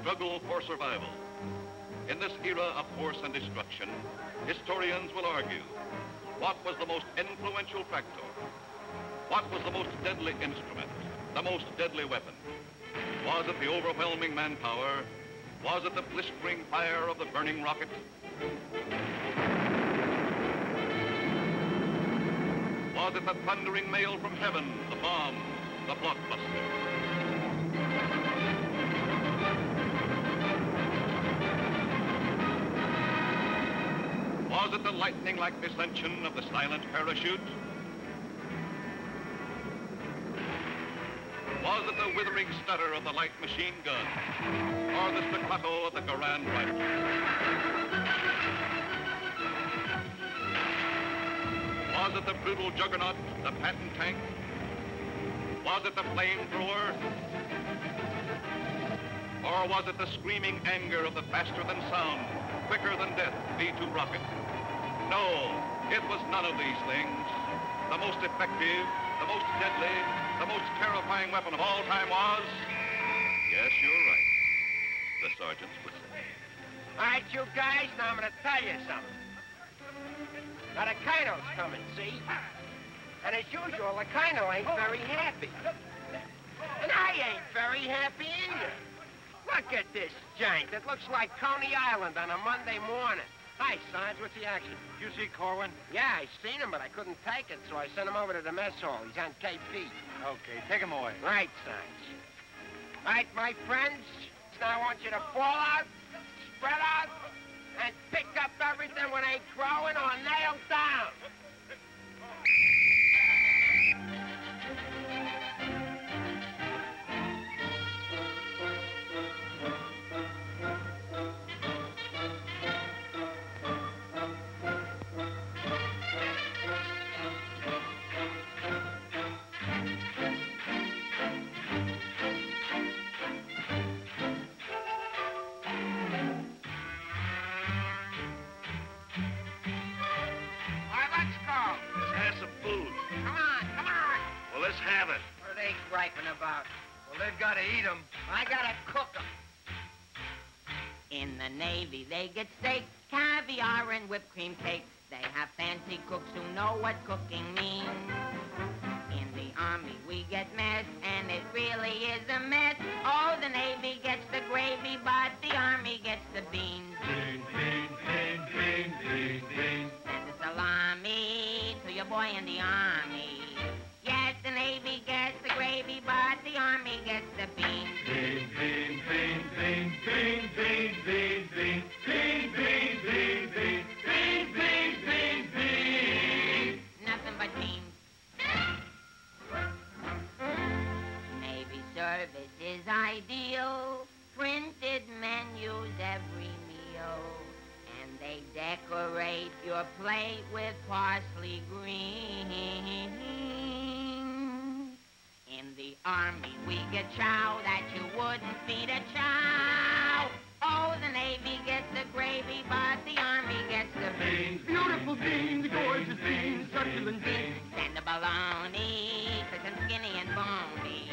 struggle for survival. In this era of force and destruction, historians will argue, what was the most influential factor? What was the most deadly instrument, the most deadly weapon? Was it the overwhelming manpower? Was it the blistering fire of the burning rocket? Was it the thundering mail from heaven, the bomb, the blockbuster? Was it the lightning-like descension of the silent parachute? Was it the withering stutter of the light machine gun? Or the staccato of the Garand rifle? Was it the brutal juggernaut, the Patton tank? Was it the flamethrower? Or was it the screaming anger of the faster-than-sound, quicker-than-death V-2 rocket? No, it was none of these things. The most effective, the most deadly, the most terrifying weapon of all time was... Yes, you're right. The sergeants would say. All right, you guys, now I'm going to tell you something. Now, the Kino's coming, see? And as usual, the Kino ain't very happy. And I ain't very happy either. Look at this giant. It looks like Coney Island on a Monday morning. Hi, Sarge, what's the action? You see Corwin? Yeah, I seen him, but I couldn't take it, so I sent him over to the mess hall. He's on KP. Okay, take him away. Right, Sarge. All right, my friends, now I want you to fall out, spread out, and pick up everything when they growing or nailed down. Let's have it. What are they griping about? Well, they've got to eat them. I gotta cook them. In the Navy, they get steak, caviar, and whipped cream cake. They have fancy cooks who know what cooking means. In the Army, we get mess, and it really is a mess. Oh, the Navy gets the gravy, but the Army gets the beans. Beans, beans, beans, beans, beans, beans. Send the salami to your boy in the Army. Yes, the Navy gets the gravy, but the Army gets the beans. Beans, beans, beans, beans, beans, beans, beans, beans, beans, beans, beans, beans, beans, beans, beans, beans. Nothing but beans. Navy service is ideal. Printed menus every meal. And they decorate your plate with parsley green. In the Army, we get chow that you wouldn't feed a chow. Oh, the Navy gets the gravy, but the Army gets the beans. Beautiful beans, gorgeous beans, succulent beans. Send the bologna, cause I'm skinny and bony.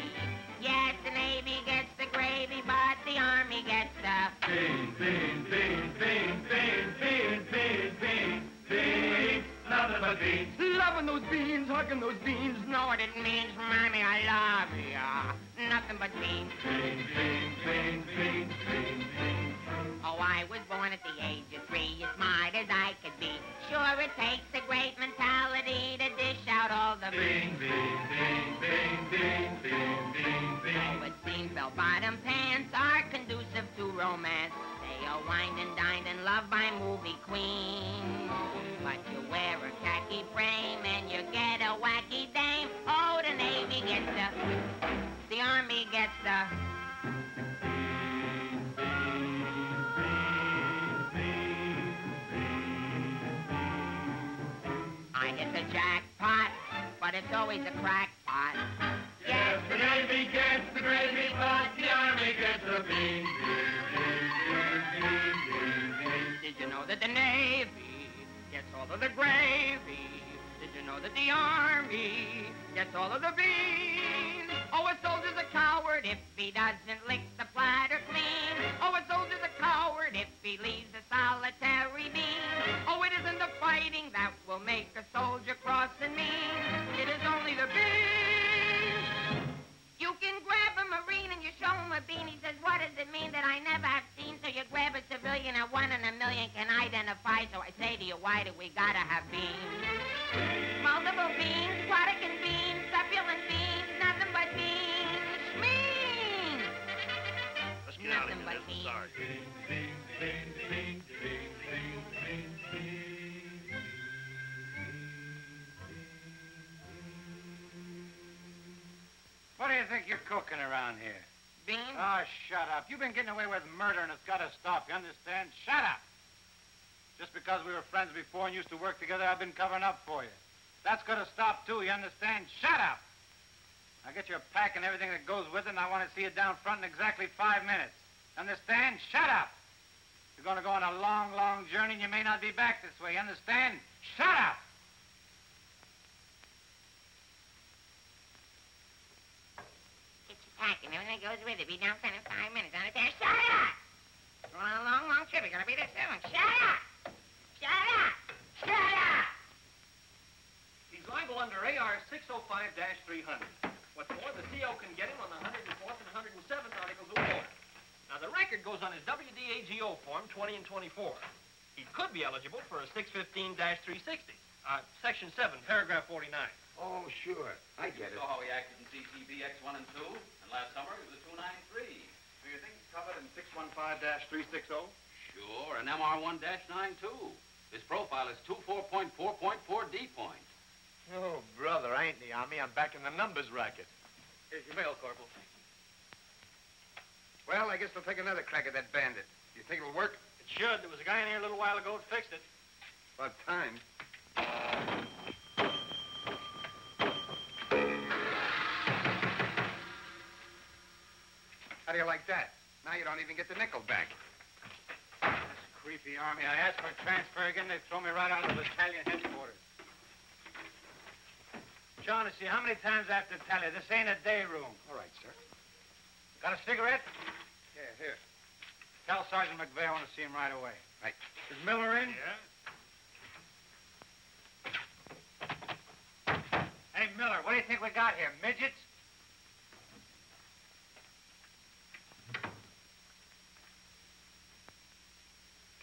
Yes, the Navy gets the gravy, but the Army gets the beans, beans, beans, beans, beans, beans, beans, beans, beans. Nothing but beans. Loving those beans, hugging those beans. No, it means, Mommy, I love ya. Nothing but beans. Beans, beans, beans, beans, beans, beans. Oh, I was born at the age of 3, as smart as I could be. Sure, it takes a great mentality to dish out all the beans, beans, beans, beans, beans, beans, beans, beans. Oh, it seems bell-bottom pants are conducive to romance. They are wined and dined and loved by movie queens. But you wear a khaki frame and you get a wacky dame. Oh, the Navy gets the Army gets the... I get the jackpot, but it's always a crackpot. Yes, the Navy gets the gravy, but the Army gets the beans. Did you know that the Navy gets all of the gravy? Did you know that the Army gets all of the beans? Oh, a soldier's a coward if he doesn't lick the platter clean. Oh, bird if he leaves a solitary beam. Oh, it isn't the fighting that will make a soldier cross and mean. It is only the beam. You can grab a Marine and you show him a bean. He says, what does it mean that I never have seen? So you grab a civilian and 1 in a million can identify. So I say to you, why do we gotta have beans? Multiple beans, Quadecan beans, succulent beans, nothing but beans. Schmeans! Let's get out of Nothing here. but beans. Sorry. What do you think you're cooking around here? Beans? Oh, shut up. You've been getting away with murder, and it's got to stop. You understand? Shut up. Just because we were friends before and used to work together, I've been covering up for you. That's got to stop, too. You understand? Shut up. Now get your pack and everything that goes with it, and I want to see you down front in exactly 5 minutes. Understand? Shut up. You're going to go on a long, long journey, and you may not be back this way. You understand? Shut up. Get your pack and everything goes with it. Be down front in 5 minutes. Understand? Shut up! We're on a long, long trip. We're gonna be there soon. Shut up! Shut up! Shut up! He's liable under AR 605-300. What's more, the CO can get him on the 104th and 107th Articles of War. Now, the record goes on his WDAGO form 20 and 24. He could be eligible for a 615-360, Section 7, Paragraph 49. Oh, sure. I get it. You saw how he acted in CTB X1 and 2, and last summer he was a 293. Do you think he's covered in 615-360? Sure, and MR1-9 too. His profile is 24.4.4 D point. Oh, brother, I ain't in the Army. I'm back in the numbers racket. Here's your mail, Corporal. Well, I guess they'll take another crack at that bandit. You think it'll work? It should. There was a guy in here a little while ago that fixed it. About time. How do you like that? Now you don't even get the nickel back. That's creepy, Army. I asked for a transfer again. They throw me right out of the battalion headquarters. Shaughnessy, how many times I have to tell you, this ain't a day room. All right, sir. Got a cigarette? Yeah, here. Tell Sergeant McVeigh I want to see him right away. Right. Is Miller in? Yeah? Hey, Miller, what do you think we got here? Midgets?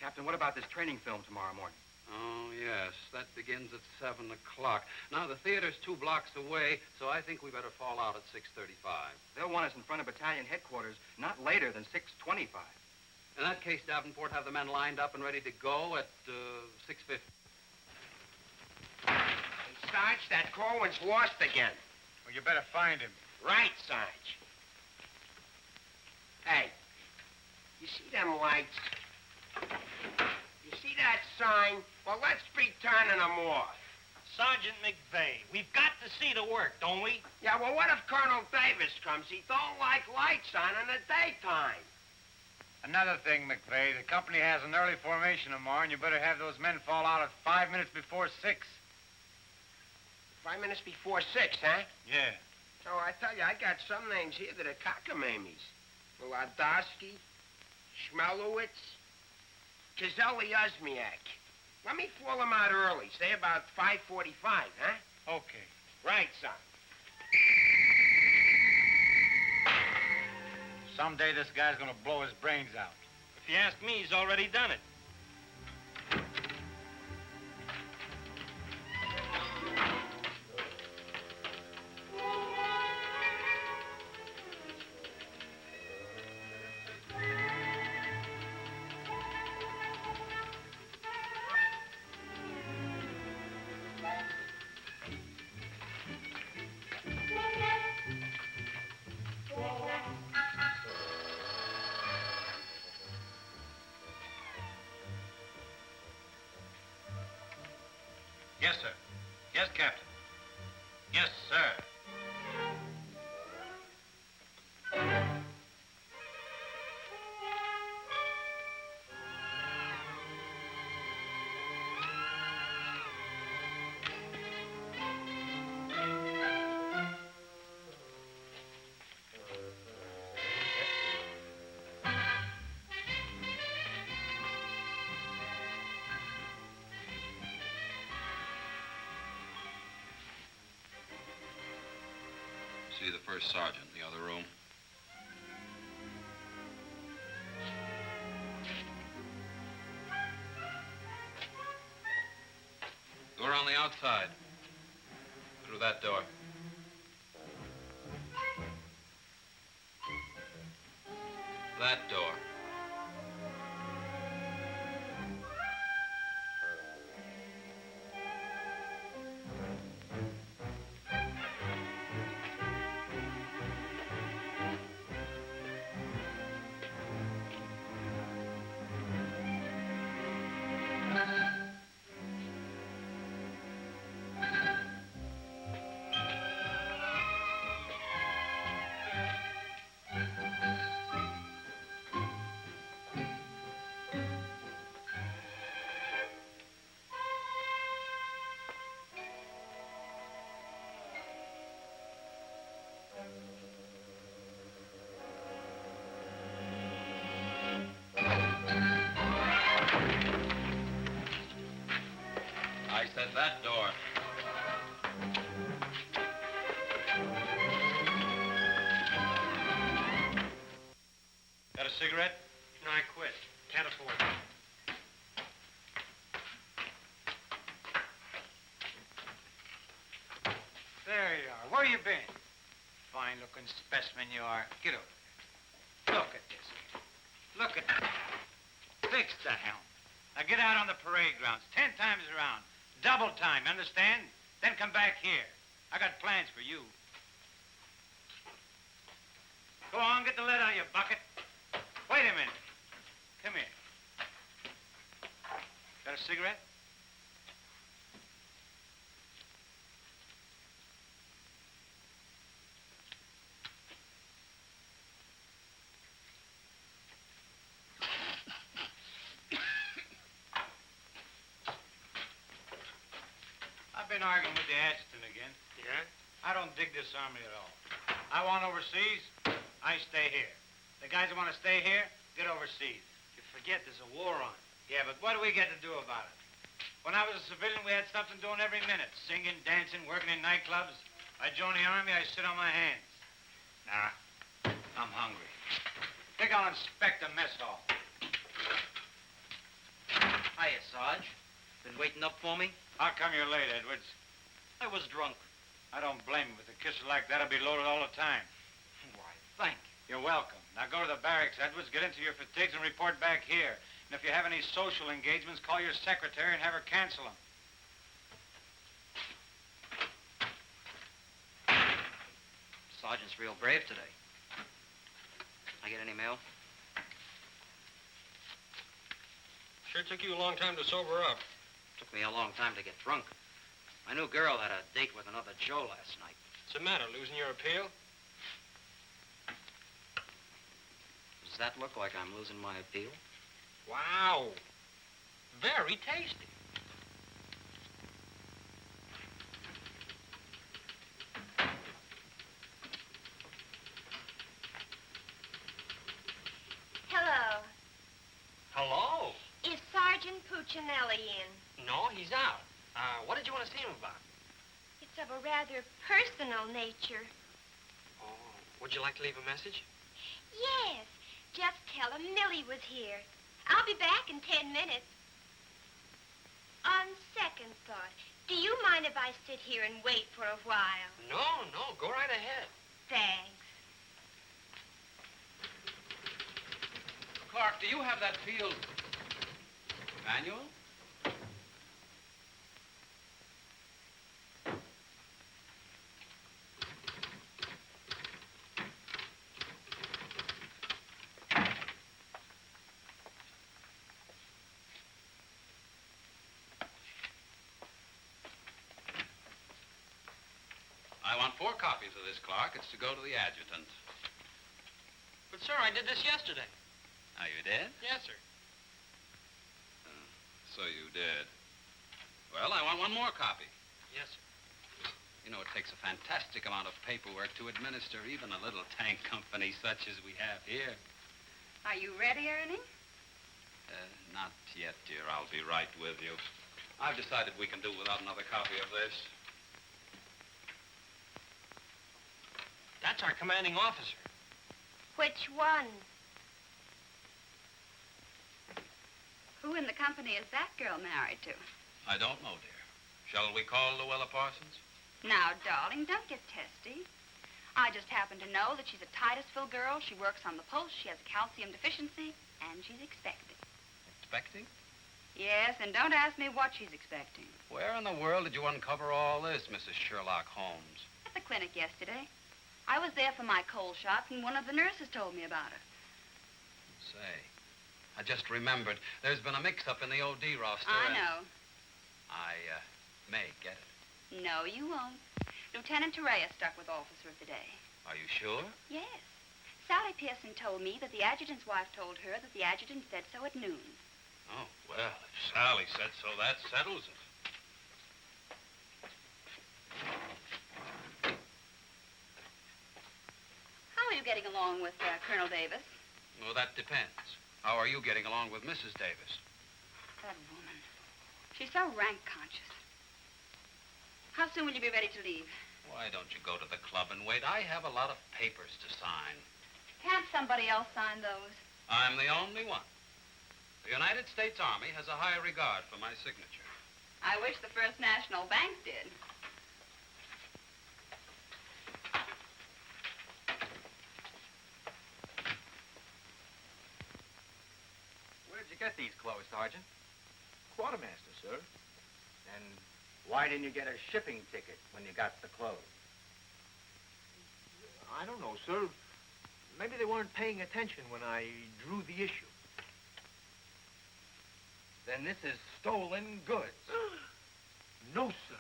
Captain, what about this training film tomorrow morning? Oh, yes, that begins at 7 o'clock. Now, the theater's 2 blocks away, so I think we better fall out at 6:35. They'll want us in front of battalion headquarters not later than 6:25. In that case, Davenport, have the men lined up and ready to go at 6:50. Hey, Sarge, that Corwin's lost again. Well, you better find him. Right, Sarge. Hey, you see them lights? You see that sign? Well, let's be turning them off. Sergeant McVeigh, we've got to see the work, don't we? Yeah, well, what if Colonel Davis comes? He don't like lights on in the daytime. Another thing, McVeigh, the company has an early formation tomorrow, and you better have those men fall out at 5 minutes before 6. 5 minutes before 6, huh? Yeah. So I tell you, I got some names here that are cockamammies. Wladowski, Schmelowitz, Kazelli Osmiak. Let me fall them out early, say about 5:45, huh? Okay. Right, son. Someday this guy's gonna blow his brains out. If you ask me, he's already done it. Yes, sir. Yes, Captain. Yes, sir. See the first sergeant in the other room. Door on the outside. Through that door. That door. I said that door. Got a cigarette? No, I quit. Can't afford it. There you are. Where you been? Fine-looking specimen you are. Get over there. Look at this. Look at that. Fix the helm. Now get out on the parade grounds 10 times around. Double time, understand? Then come back here. I got plans for you. Go on, get the lead out of your bucket. Wait a minute. Come here. Got a cigarette? I've been arguing with the adjutant again. Yeah? I don't dig this army at all. I want overseas, I stay here. The guys that want to stay here, get overseas. You forget there's a war on. Yeah, but what do we get to do about it? When I was a civilian, we had something doing every minute. Singing, dancing, working in nightclubs. I joined the army, I sit on my hands. Nah, I'm hungry. Think I'll inspect the mess hall. Hiya, Sarge. Been waiting up for me? How come you're late, Edwards? I was drunk. I don't blame you. With a kisser like that, I'll be loaded all the time. Why, thank you. You're welcome. Now go to the barracks, Edwards, get into your fatigues and report back here. And if you have any social engagements, call your secretary and have her cancel them. Sergeant's real brave today. I get any mail? Sure took you a long time to sober up. Took me a long time to get drunk. My new girl had a date with another Joe last night. What's the matter, losing your appeal? Does that look like I'm losing my appeal? Wow. Very tasty. Hello. Hello. Is Sergeant Puccinelli in? No, he's out. What did you want to see him about? It's of a rather personal nature. Oh, would you like to leave a message? Yes. Just tell him Millie was here. I'll be back in 10 minutes. On second thought, do you mind if I sit here and wait for a while? No, go right ahead. Thanks. Clark, do you have that field manual? I want 4 copies of this, Clark. It's to go to the adjutant. But, sir, I did this yesterday. Oh, you did? Yes, sir. So you did. Well, I want 1 more copy. Yes, sir. You know, it takes a fantastic amount of paperwork to administer even a little tank company such as we have here. Are you ready, Ernie? Not yet, dear. I'll be right with you. I've decided we can do without another copy of this. That's our commanding officer. Which one? Who in the company is that girl married to? I don't know, dear. Shall we call Luella Parsons? Now, darling, don't get testy. I just happen to know that she's a Titusville girl. She works on the pulse. She has a calcium deficiency, and she's expecting. Expecting? Yes, and don't ask me what she's expecting. Where in the world did you uncover all this, Mrs. Sherlock Holmes? At the clinic yesterday. I was there for my cold shot, and one of the nurses told me about it. Say, I just remembered. There's been a mix-up in the OD roster. I know. I may get it. No, you won't. Lieutenant Torreya stuck with Officer of the Day. Are you sure? Yes. Sally Pearson told me that the adjutant's wife told her that the adjutant said so at noon. Oh, well, if Sally said so, that settles it. How are you getting along with Colonel Davis? Well, that depends. How are you getting along with Mrs. Davis? That woman. She's so rank-conscious. How soon will you be ready to leave? Why don't you go to the club and wait? I have a lot of papers to sign. Can't somebody else sign those? I'm the only one. The United States Army has a high regard for my signature. I wish the First National Bank did. Where'd you get these clothes, Sergeant? Quartermaster, sir. And why didn't you get a shipping ticket when you got the clothes? I don't know, sir. Maybe they weren't paying attention when I drew the issue. Then this is stolen goods. No, sir.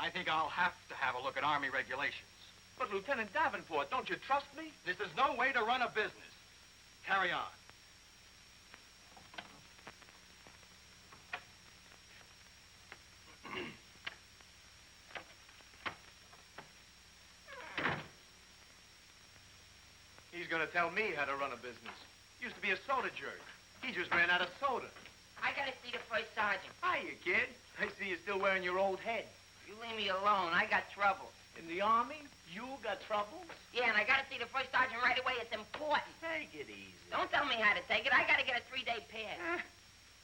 I think I'll have to have a look at Army regulations. But, Lieutenant Davenport, don't you trust me? This is no way to run a business. Carry on. He's going to tell me how to run a business. Used to be a soda jerk. He just ran out of soda. I gotta see the first sergeant. Hiya, kid. I see you're still wearing your old head. You leave me alone. I got trouble. In the Army, you got troubles? Yeah, and I gotta see the first sergeant right away. It's important. Take it easy. Don't tell me how to take it. I gotta get a 3-day pass.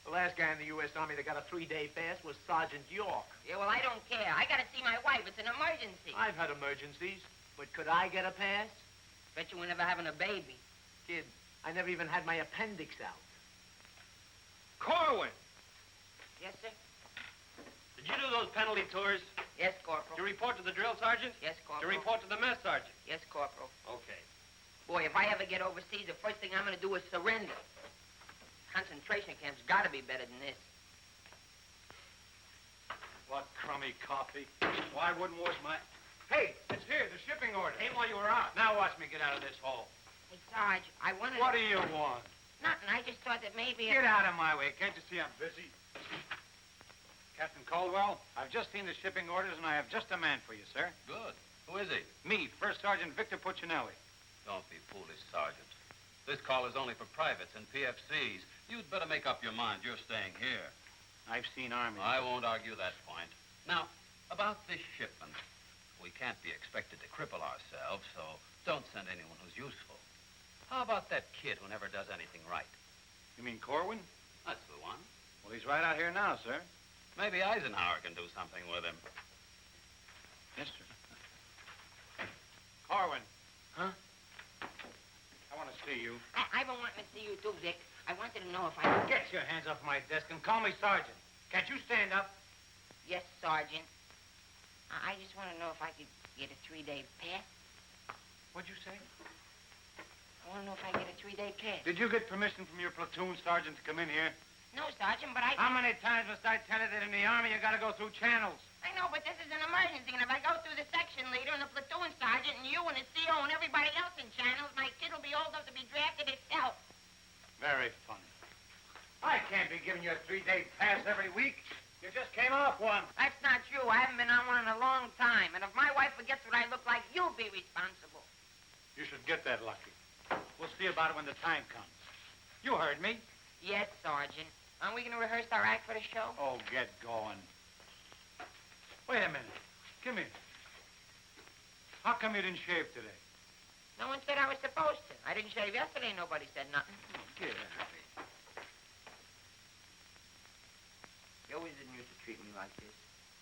The last guy in the U.S. Army that got a 3-day pass was Sergeant York. Yeah, well, I don't care. I gotta see my wife. It's an emergency. I've had emergencies, but could I get a pass? Bet you were never having a baby. Kid, I never even had my appendix out. Corwin! Yes, sir? Did you do those penalty tours? Yes, Corporal. To report to the drill sergeant? Yes, To Corporal. report to the mess sergeant? Yes, Corporal. Okay. Boy, if I ever get overseas, the first thing I'm gonna do is surrender. Concentration camp's gotta be better than this. What crummy coffee. Why wouldn't wash my... Hey, it's here, the shipping order. Came while you were out. Now watch me get out of this hole. Hey, Sarge, I wanted... What do you want? Nothing. I just thought that maybe... Get out of my way. Can't you see I'm busy? Captain Caldwell, I've just seen the shipping orders, and I have just a man for you, sir. Good. Who is he? Me, First Sergeant Victor Puccinelli. Don't be foolish, Sergeant. This call is only for privates and PFCs. You'd better make up your mind. You're staying here. I've seen Army. I won't argue that point. Now, about this shipment. We can't be expected to cripple ourselves, so don't send anyone who's useful. How about that kid who never does anything right? You mean Corwin? That's the one. Well, he's right out here now, sir. Maybe Eisenhower can do something with him. Yes, sir. Corwin. Huh? I want to see you. I've been wanting to see you too, Vic. I wanted to know if I could... Get your hands off my desk and call me Sergeant. Can't you stand up? Yes, Sergeant. I just want to know if I could get a 3-day pass. What'd you say? I want to know if I get a 3-day pass. Did you get permission from your platoon sergeant to come in here? No, Sergeant, but I... How many times must I tell you that in the Army you got to go through channels? I know, but this is an emergency, and if I go through the section leader and the platoon sergeant and you and the CO and everybody else in channels, my kid will be old enough to be drafted itself. Very funny. I can't be giving you a 3-day pass every week. You just came off one. That's not true. I haven't been on one in a long time, and if my wife forgets what I look like, you'll be responsible. You should get that lucky. We'll see about it when the time comes. You heard me. Yes, Sergeant. Aren't we going to rehearse our act for the show? Oh, get going. Wait a minute. Come here. How come you didn't shave today? No one said I was supposed to. I didn't shave yesterday. Nobody said nothing. Get out of here. You always didn't used to treat me like this.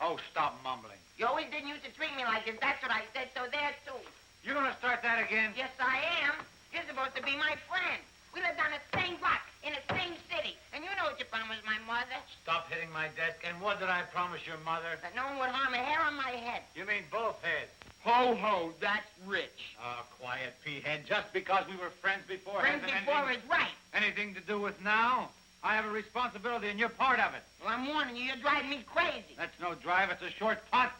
Oh, stop mumbling. You always didn't used to treat me like this. That's what I said, so there, too. You gonna start that again? Yes, I am. You're supposed to be my friend. We lived on the same block, in the same city. And you know what you promised my mother. Stop hitting my desk. And what did I promise your mother? That no one would harm a hair on my head. You mean both heads? Ho, ho, that's rich. Oh, quiet, P-head. Just because we were friends before... Friends before is right. Anything to do with now? I have a responsibility, and you're part of it. Well, I'm warning you, you're driving me crazy. That's no drive. It's a short putt.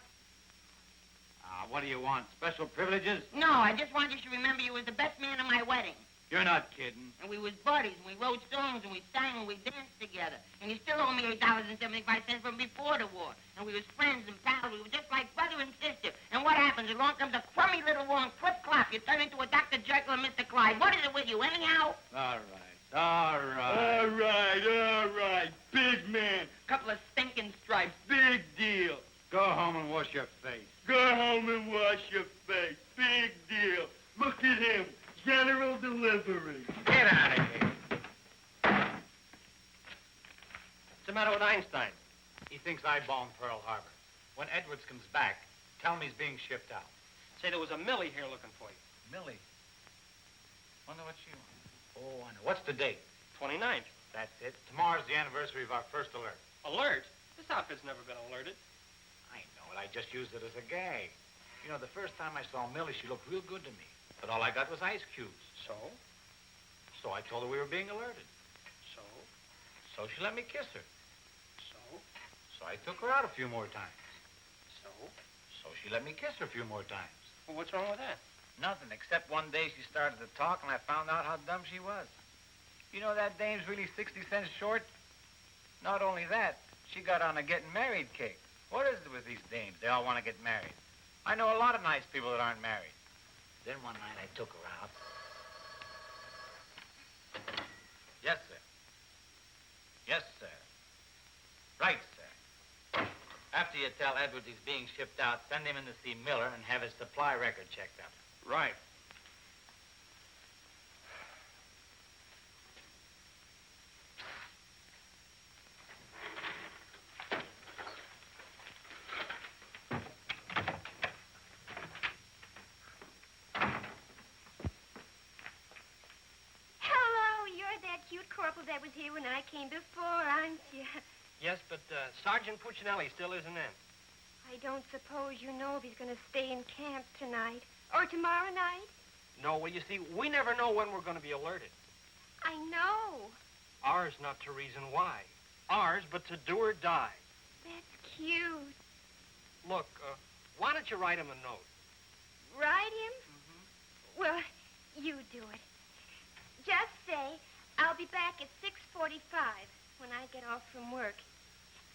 What do you want? Special privileges? No, I just want you to remember you was the best man at my wedding. You're not kidding. And we was buddies, and we wrote songs, and we sang, and we danced together. And you still owe me $8.75 from before the war. And we was friends and pals. We were just like brother and sister. And what happens? Along comes a crummy little war and clip-clop. You turn into a Dr. Jekyll and Mr. Clyde. What is it with you, anyhow? All right. All right. Big man. Couple of stinking stripes. Big deal. Go home and wash your face. Go home and wash your face. Big deal. Look at him. General delivery. Get out of here. What's the matter with Einstein? He thinks I bombed Pearl Harbor. When Edwards comes back, tell him he's being shipped out. Say there was a Millie here looking for you. Millie? Wonder what she wants. Oh, I know. What's the date? 29th. That's it. Tomorrow's the anniversary of our first alert. Alert? This outfit's never been alerted. I know it. I just used it as a gag. You know, the first time I saw Millie, she looked real good to me. But all I got was ice cubes. So? So I told her we were being alerted. So? So she let me kiss her. So? So I took her out a few more times. So? So she let me kiss her a few more times. Well, what's wrong with that? Nothing, except one day she started to talk and I found out how dumb she was. You know that dame's really 60 cents short? Not only that, she got on a getting married kick. What is it with these dames? They all want to get married. I know a lot of nice people that aren't married. Then one night I took her out. Yes, sir. Yes, sir. Right, sir. After you tell Edwards he's being shipped out, send him in to see Miller and have his supply record checked out. Right. Corporal that was here when I came before, aren't you? Yes, but Sergeant Puccinelli still isn't in. I don't suppose you know if he's going to stay in camp tonight or tomorrow night? No, well, you see, we never know when we're going to be alerted. I know. Ours not to reason why. Ours, but to do or die. That's cute. Look, why don't you write him a note? Write him? Mm-hmm. Well, you do it. Just say, I'll be back at 6:45 when I get off from work.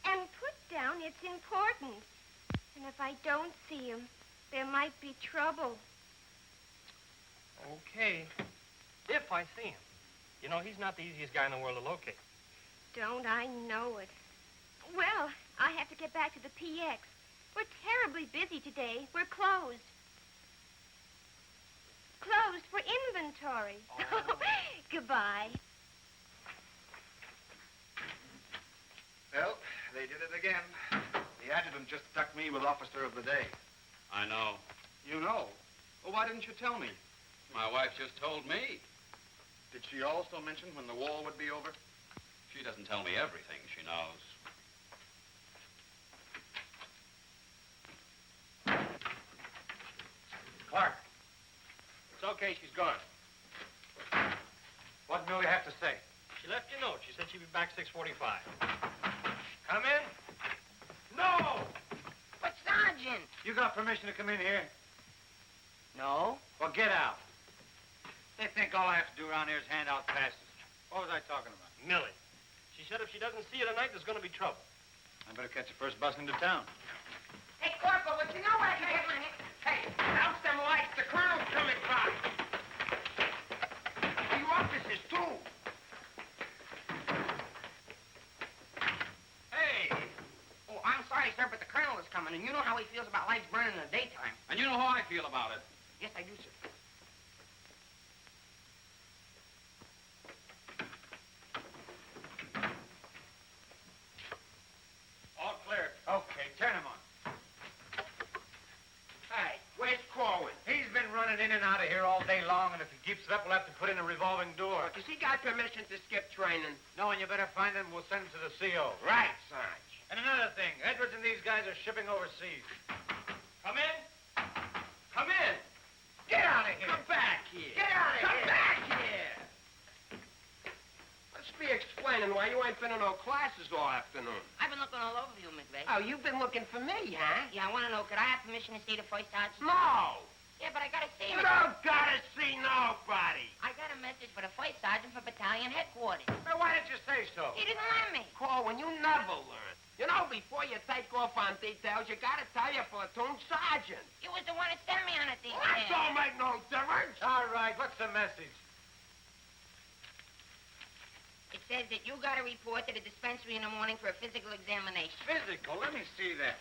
And put down it's important. And if I don't see him, there might be trouble. Okay. If I see him. You know, he's not the easiest guy in the world to locate. Don't I know it? Well, I have to get back to the PX. We're terribly busy today. We're closed. Closed for inventory. Oh. Goodbye. Well, they did it again. The adjutant just stuck me with officer of the day. I know. You know? Well, why didn't you tell me? My wife just told me. Did she also mention when the war would be over? She doesn't tell me everything she knows. Clark, It's okay, she's gone. what do we have to say? She left you a note. She said she'd be back 6:45. Come in. No! But, Sergeant. You got permission to come in here? No. Well, get out. They think all I have to do around here is hand out passes. What was I talking about? Millie. She said if she doesn't see you tonight, there's going to be trouble. I better catch the first bus into town. Hey, Corporal, but you know what I can get my hand... Hey, douse them lights. The colonel's coming by. You officers, too. Hey! Oh, I'm sorry, sir, but the colonel is coming, and you know how he feels about lights burning in the daytime. And you know how I feel about it. Yes, I do, sir. running in and out of here all day long, and if he keeps it up, we'll have to put in a revolving door. Does he got permission to skip training? No, and you better find him. We'll send him to the CO. Right, Sarge. And another thing, Edwards and these guys are shipping overseas. Come in. Come in. Get out of here. Come back here. Get out of here. Come back here. Let's be explaining why you ain't been in no classes all afternoon. I've been looking all over you, McVeigh. Oh, you've been looking for me, huh? Yeah, I want to know, could I have permission to see the first sergeant? No. Yeah, but I got to see You him. don't gotta see nobody. I got a message for the first sergeant for battalion headquarters. Well, why didn't you say so? He didn't let me. Corwin, you never learn. You know, before you take off on details, you gotta tell your platoon sergeant. You was the one that sent me on a detail. That don't make no difference. All right, what's the message? It says that you got to report to the dispensary in the morning for a physical examination. Physical? Let me see that.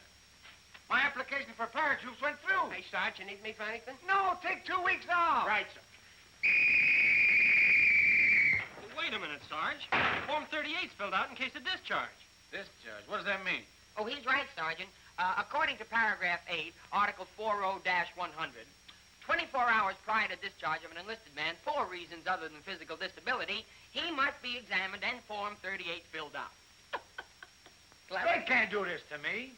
My application for paratroops went through. Hey, Sarge, you need me for anything? No, take 2 weeks off. Right, sir. Wait a minute, Sarge. Form 38's filled out in case of discharge. Discharge? What does that mean? Oh, he's right, Sergeant. According to paragraph 8, Article 40-100, 24 hours prior to discharge of an enlisted man for reasons other than physical disability, he must be examined and Form 38 filled out. Clever? They can't do this to me.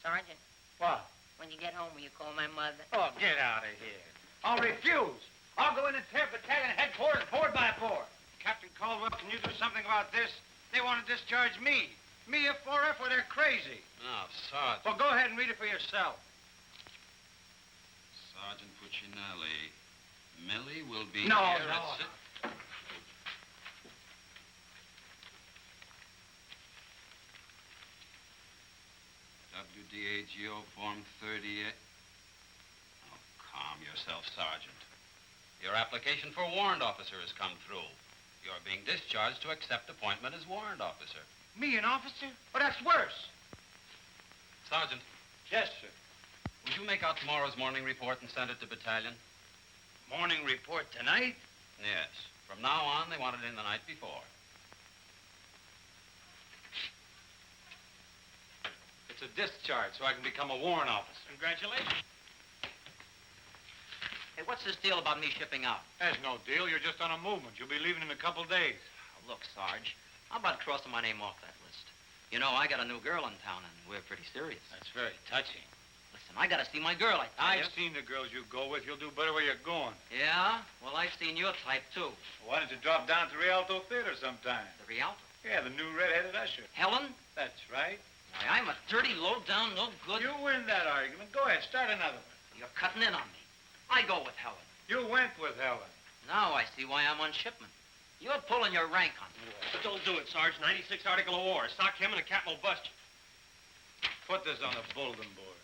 Sergeant, What? when you get home, will you call my mother? Oh, get out of here. I'll refuse. I'll go in and tear battalion headquarters board by board. Captain Caldwell, can you do something about this? They want to discharge me. Me, a 4F, or they're crazy. Now, Sergeant. Well, go ahead and read it for yourself. Sergeant Puccinelli. Millie will be No, here no, at... WDAGO Form 38. Oh, calm yourself, Sergeant. Your application for warrant officer has come through. You're being discharged to accept appointment as warrant officer. Me, an officer? Oh, that's worse. Sergeant, Yes, sir. will you make out tomorrow's morning report and send it to battalion? Morning report tonight? Yes. From now on, they want it in the night before. It's a discharge, so I can become a warrant officer. Congratulations. Hey, what's this deal about me shipping out? There's no deal. You're just on a movement. You'll be leaving in a couple days. Oh, look, Sarge, how about crossing my name off that list? You know, I got a new girl in town, and we're pretty serious. That's very touching. Listen, I got to see my girl, I tell you. I've seen the girls you go with. You'll do better where you're going. Yeah? Well, I've seen your type, too. Why don't you drop down to Rialto Theater sometime? The Rialto. Yeah, the new red-headed usher. Helen? That's right. Why, I'm a dirty, low-down, no good... You win that argument. Go ahead, start another one. You're cutting in on me. I go with Helen. You went with Helen. Now I see why I'm on shipment. You're pulling your rank on me. But don't do it, Sarge. 96 Article of War. Sock him and the captain will bust you. Put this on the bulletin board.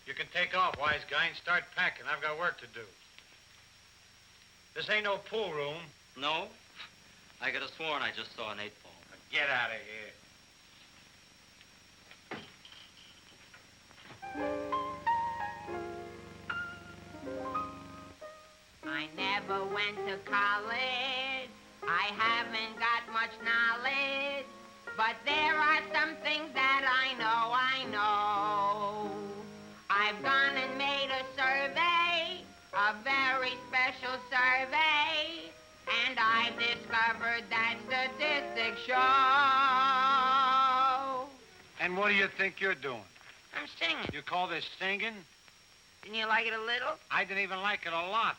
You can take off, wise guy, and start packing. I've got work to do. This ain't no pool room. No? I could have sworn I just saw an 8-ball. Get out of here. I never went to college. I haven't got much knowledge. But there are some things that I know. I've gone and made a survey, a very special survey, and I discovered that statistics show. And what do you think you're doing? I'm singing. You call this singing? Didn't you like it a little? I didn't even like it a lot.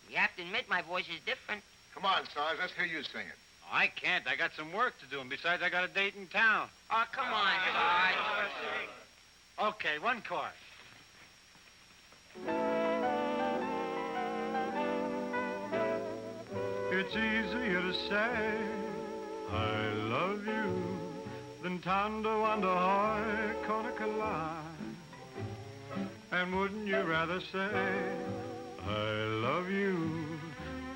You have to admit my voice is different. Come on, Sarge, let's hear you sing it. I can't. I got some work to do, and besides, I got a date in town. Oh, come on, Sarge. Okay, one chord. It's easier to say I love you than tando under high Conacola. And wouldn't you rather say I love you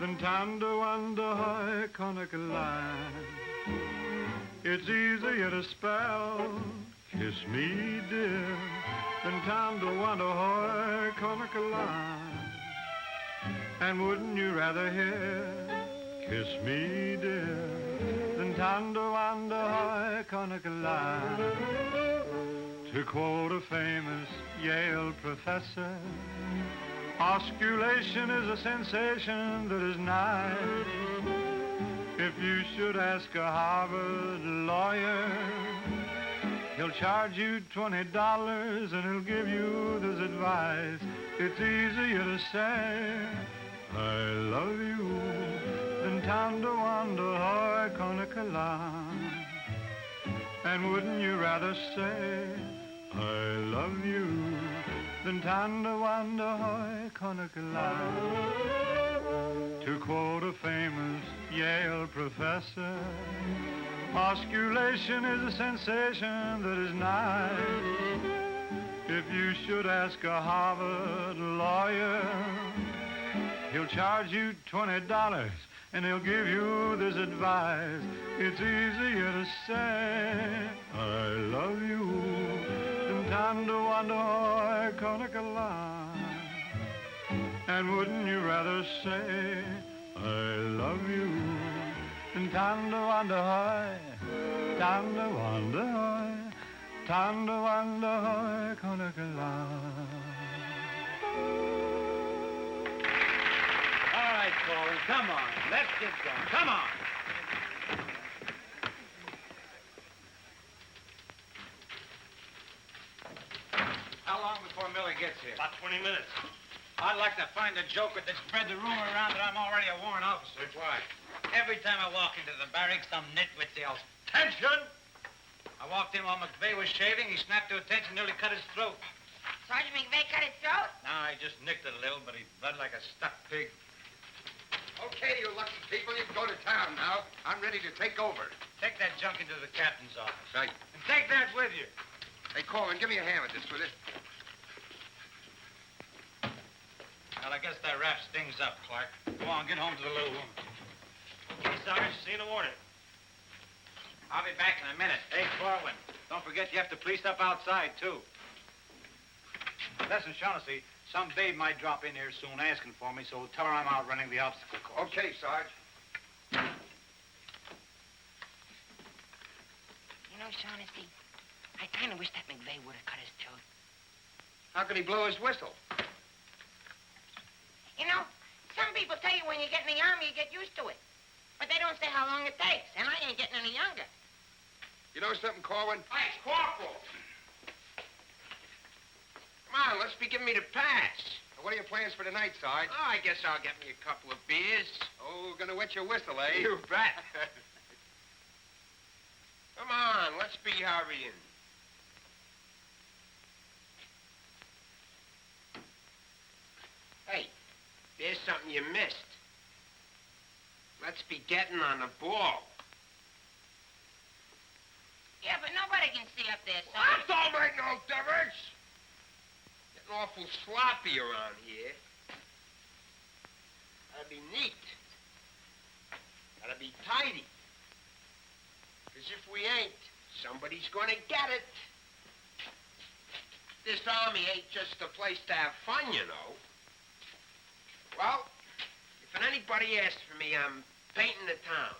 than tando under high Conacola? It's easier to spell kiss me dear than tando under high Conacola. And wouldn't you rather hear kiss me dear Tandawanda Konakala. To quote a famous Yale professor, osculation is a sensation that is nice. If you should ask a Harvard lawyer, he'll charge you $20 and he'll give you this advice. It's easier to say, I love you, than Tandawanda Hoy Konakala. And wouldn't you rather say, I love you, than Tandawanda Hoy Konakala? To quote a famous Yale professor, osculation is a sensation that is nice. If you should ask a Harvard lawyer, he'll charge you $20 and he'll give you this advice. It's easier to say, I love you, than Tandawanda Hoy Konakala. And wouldn't you rather say, I love you, than Tandawanda Hoy, Tandawanda Hoy, Tandawanda Hoy Konakala. All right, Corwin, come on. Let's get going. Come on. How long before Millie gets here? About 20 minutes. I'd like to find a joker that spread the rumor around that I'm already a warrant officer. Why? Every time I walk into the barracks, some nitwit yells, "Attention!" I walked in while McVeigh was shaving. He snapped to attention, nearly cut his throat. Sergeant McVeigh cut his throat? No, he just nicked it a little, but he bled like a stuck pig. Okay, you lucky people, you can go to town now. I'm ready to take over. Take that junk into the captain's office. Right. And take that with you. Hey, Corwin, give me a hand with this, will you? Well, I guess that wraps things up, Clark. Go on, get home to the little woman. Okay, Sarge, see you in the morning. I'll be back in a minute. Hey, Corwin, don't forget you have to police up outside, too. Listen, Shaughnessy, some babe might drop in here soon asking for me, so tell her I'm out running the obstacle course. Okay, Sarge. You know, Shaughnessy, I kind of wish that McVeigh would have cut his throat. How could he blow his whistle? You know, some people tell you when you get in the army, you get used to it. But they don't say how long it takes, and I ain't getting any younger. You know something, Corwin? Hey, Corporal! Come on, let's be giving me the pass. What are your plans for tonight, Sarge? Oh, I guess I'll get me a couple of beers. Oh, gonna wet your whistle, eh? You bet. Come on, let's be hurrying. Hey, there's something you missed. Let's be getting on the ball. Yeah, but nobody can see up there, That Sarge. don't make no difference. Getting awful sloppy around here. Gotta be neat. Gotta be tidy. Because if we ain't, somebody's gonna get it. This army ain't just a place to have fun, you know. Well, if anybody asks for me, I'm painting the town.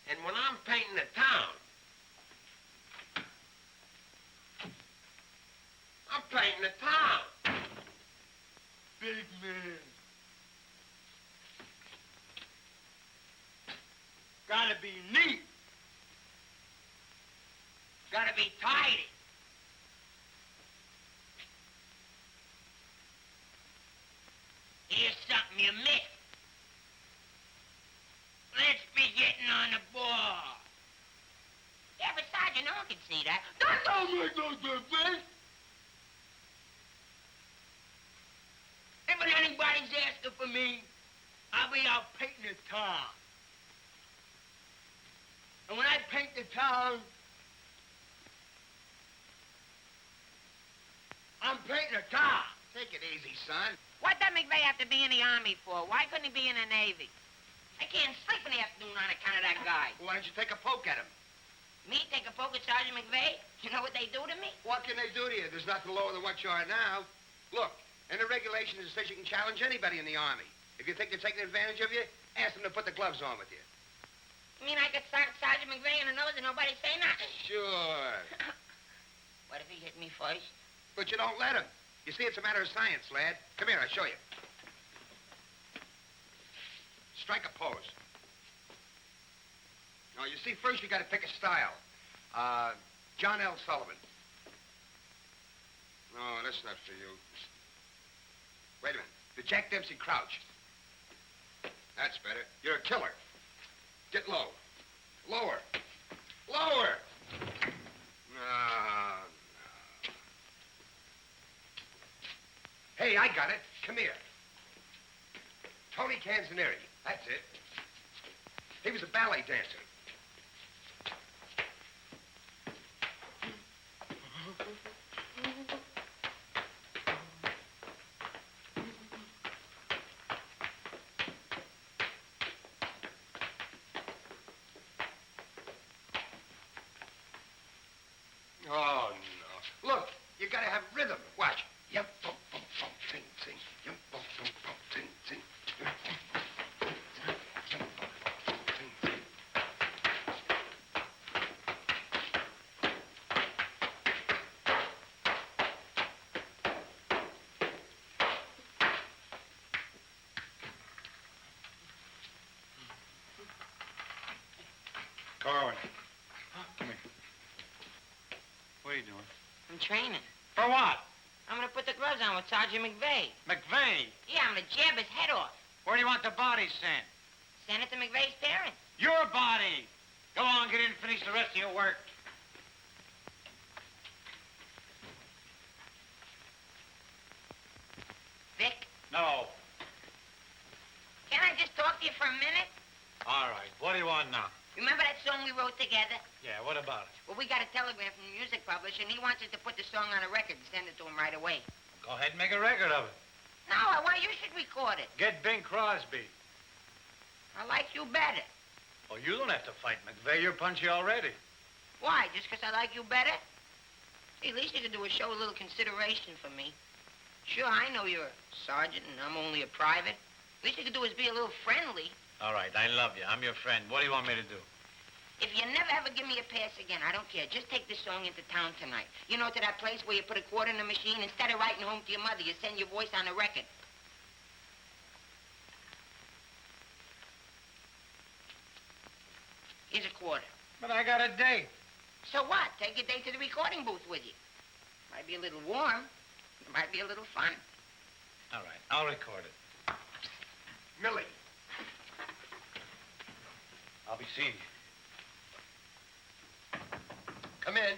And when I'm painting the town, I'm painting the town. Big man. Gotta be neat. Gotta be tidy. Here's something you missed. Let's be getting on the ball. Yeah, but Sergeant, no one can see that. That don't make no difference. If anybody's asking for me, I'll be out painting the town. And when I paint the town, I'm painting the town. Take it easy, son. What did McVeigh have to be in the Army for? Why couldn't he be in the Navy? I can't sleep in the afternoon on account of that guy. Well, why don't you take a poke at him? Me take a poke at Sergeant McVeigh? You know what they do to me? What can they do to you? There's nothing lower than what you are now. Look, in the regulations, it says you can challenge anybody in the Army. If you think they're taking advantage of you, ask them to put the gloves on with you. You mean I could start Sergeant McVeigh in the nose and nobody say nothing? Sure. What if he hit me first? But you don't let him. You see, it's a matter of science, lad. Come here, I'll show you. Strike a pose. Now, you see, first you got to pick a style. John L. Sullivan. No, that's not for you. Wait a minute. The Jack Dempsey crouch. That's better. You're a killer. Get low. Lower. Lower. No. Hey, I got it. Come here. Tony Canzoneri. That's it. He was a ballet dancer. Oh, no. Look, you gotta have rhythm. Watch. Yum, bum, bum, bum, ting, ting. Yum, bum, bum, bum, ting, ting. Yum, bum, bum, ting, yum, bum, bum, ting, ting. Corwin. Come here. What are you doing? I'm training. For what? I'm gonna put the gloves on with Sergeant McVeigh. McVeigh. Yeah, I'm gonna jab his head off. Where do you want the body sent? Send it to McVeigh's parents. Your body. Go on, get in and finish the rest of your work. Vic, No. can I just talk to you for a minute? All right. What do you want now? Remember that song we wrote together? Yeah, what about it? Well, we got a telegram from the music publisher, and he wants us to put the song on a record and send it to him right away. Go ahead and make a record of it. No, I want you should record it. Get Bing Crosby. I like you better. Oh, you don't have to fight McVeigh. You're punchy already. Why? Just 'cause I like you better? Hey, at least you could do is show a little consideration for me. Sure, I know you're a sergeant and I'm only a private. At least you could do is be a little friendly. All right, I love you. I'm your friend. What do you want me to do? If you never ever give me a pass again, I don't care. Just take this song into town tonight. You know, to that place where you put a quarter in the machine. Instead of writing home to your mother, you send your voice on a record. Here's a quarter. But I got a date. So what? Take your date to the recording booth with you. Might be a little warm. It might be a little fun. All right, I'll record it. Millie. I'll be seeing you. Come in.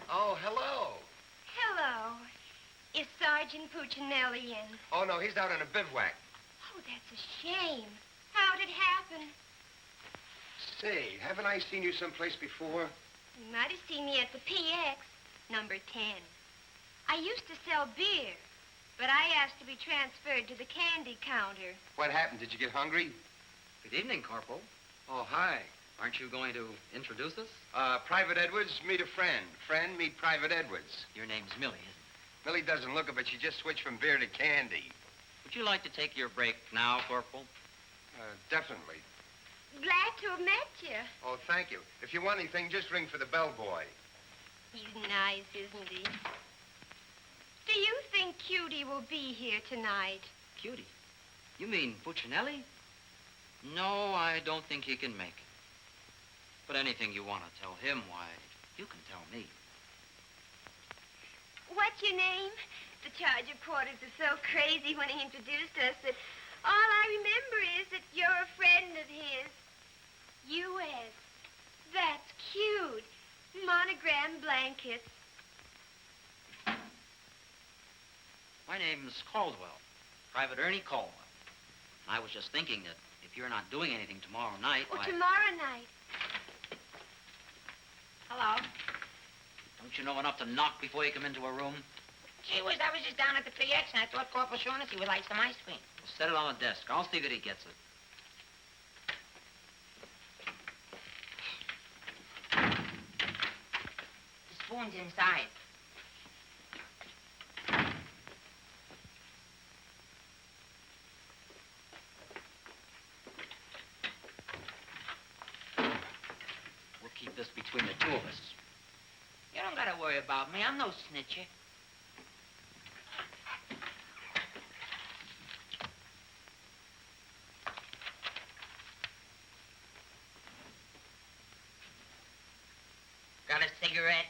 Oh, hello. Hello. Is Sergeant Puccinelli in? Oh, no, he's out on a bivouac. Oh, that's a shame. How'd it happen? Say, haven't I seen you someplace before? You might have seen me at the PX, number 10. I used to sell beer, but I asked to be transferred to the candy counter. What happened? Did you get hungry? Good evening, Corporal. Oh, hi. Aren't you going to introduce us? Private Edwards, meet a friend. Friend, meet Private Edwards. Your name's Millie, isn't it? Millie doesn't look it, but she just switched from beer to candy. Would you like to take your break now, Corporal? Definitely. Glad to have met you. Oh, thank you. If you want anything, just ring for the bellboy. He's nice, isn't he? Do you think Cutie will be here tonight? Cutie? You mean Puccinelli? No, I don't think he can make it. But anything you want to tell him, why, you can tell me. What's your name? The charger quarters are so crazy when he introduced us that all I remember is that you're a friend of his. U.S. That's cute. Monogram blankets. My name's Caldwell. Private Ernie Caldwell. I was just thinking that if you're not doing anything tomorrow night, Oh, why... tomorrow night. Hello. Don't you know enough to knock before you come into a room? Gee whiz, I was just down at the PX and I thought Corporal Shaughnessy would like some ice cream. Well, set it on the desk. I'll see that he gets it. The spoon's inside. of this between the two of us. You don't gotta worry about me. I'm no snitcher. Got a cigarette?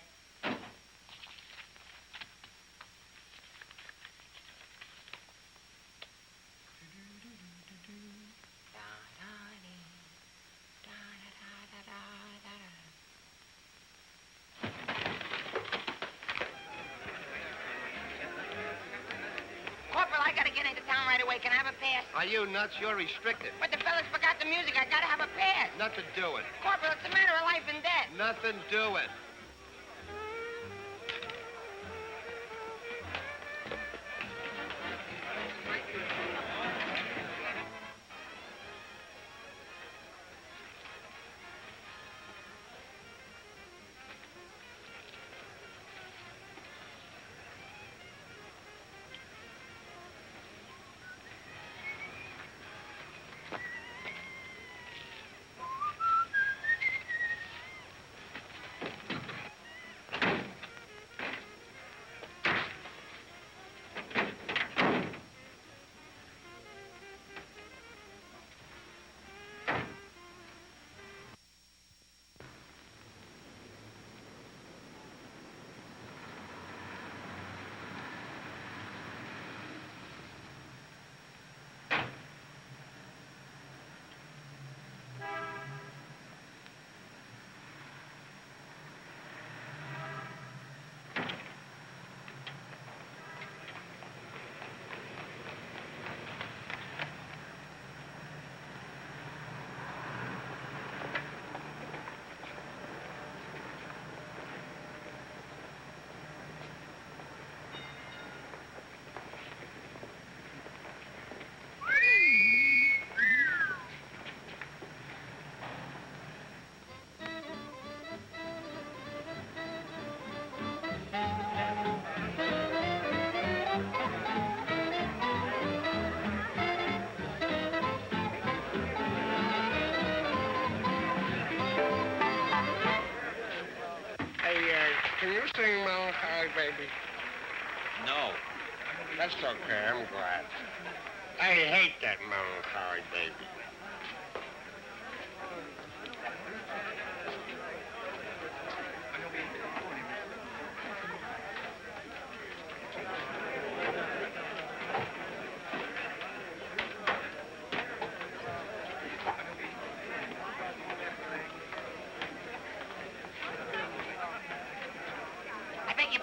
Corporal, I gotta get into town right away. Can I have a pass? Are you nuts? You're restricted. But the fellas forgot the music. I gotta have a pass. Nothing doing. Corporal, it's a matter of life and death. Nothing doing. Can you sing Melancholy Baby? No. That's okay, I'm glad. I hate that Melancholy Baby.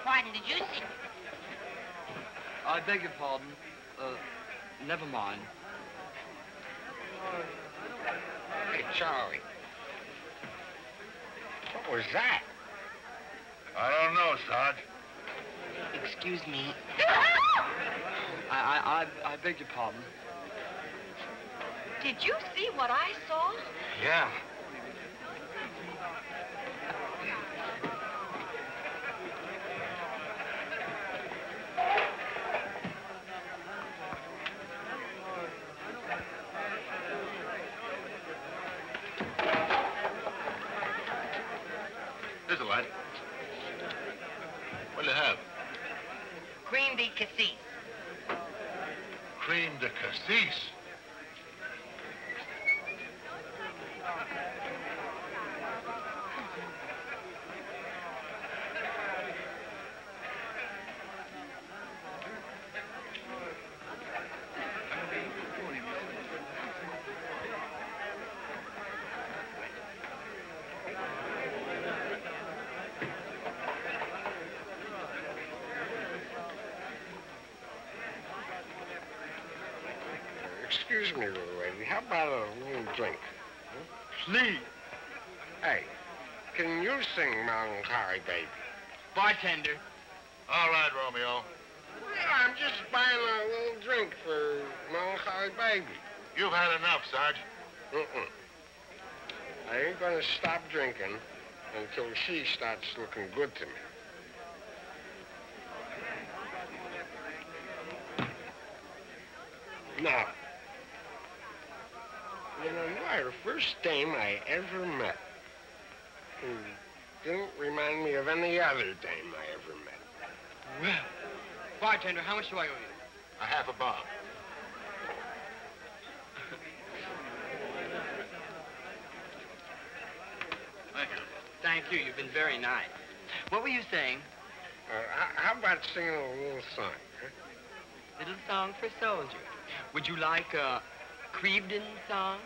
Pardon, did you see? I beg your pardon. Never mind. Hey, Charlie. What was that? I don't know, Sarge. Excuse me. I beg your pardon. Did you see what I saw? Yeah. Here's a light. What do you have? Cream de cassis. Cream de cassis. Excuse me, little lady. How about a little drink? Please. Hey, can you sing Melancholy Baby? Bartender. All right, Romeo. Yeah, I'm just buying a little drink for Melancholy Baby. You've had enough, Sarge. I ain't gonna stop drinking until she starts looking good to me. Now, you know, you are the first dame I ever met. Didn't remind me of any other dame I ever met. Well, bartender, how much do I owe you? A half a bob. Thank you. You've been very nice. What were you saying? How about singing a little song, huh? Little song for soldier. Would you like a Crevedon song?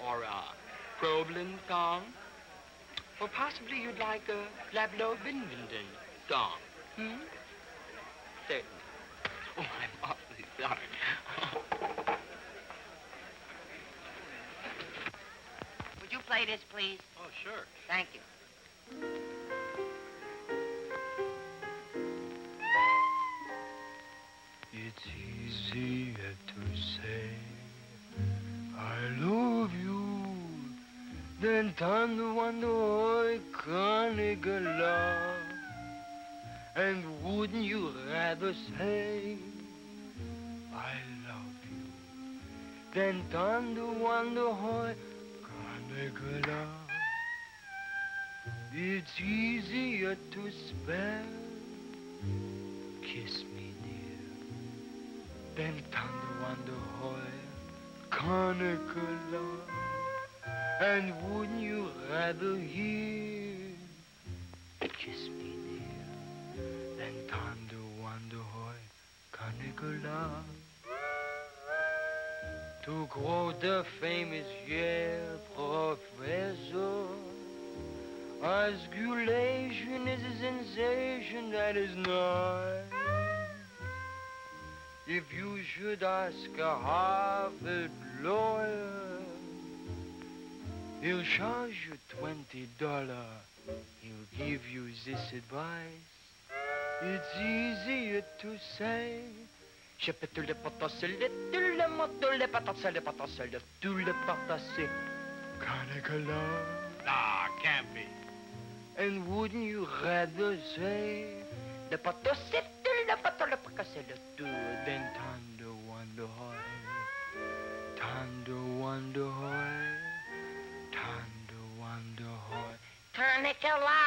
Or a Problem song? Or possibly you'd like a Lablo Bindenden song? Certainly. Oh, I'm awfully sorry. Would you play this, please? Oh, sure. Thank you. It's easier to say I love you than tanto quando I can't love. And wouldn't you rather say I love you than tanto quando I can't love? It's easier to spell kiss me near than tanto quando I can't love. And wouldn't you rather hear kiss me near than tanto quando I can't love? To quote the famous Yale professor, osculation is a sensation that is nice. If you should ask a Harvard lawyer, he'll charge you $20. He'll give you this advice. It's easier to say. Nah, can't be. And wouldn't you rather say than Tando Wonder Hoy, Tando Wonder Hoy, Tando Wonder Hoy, Canicula.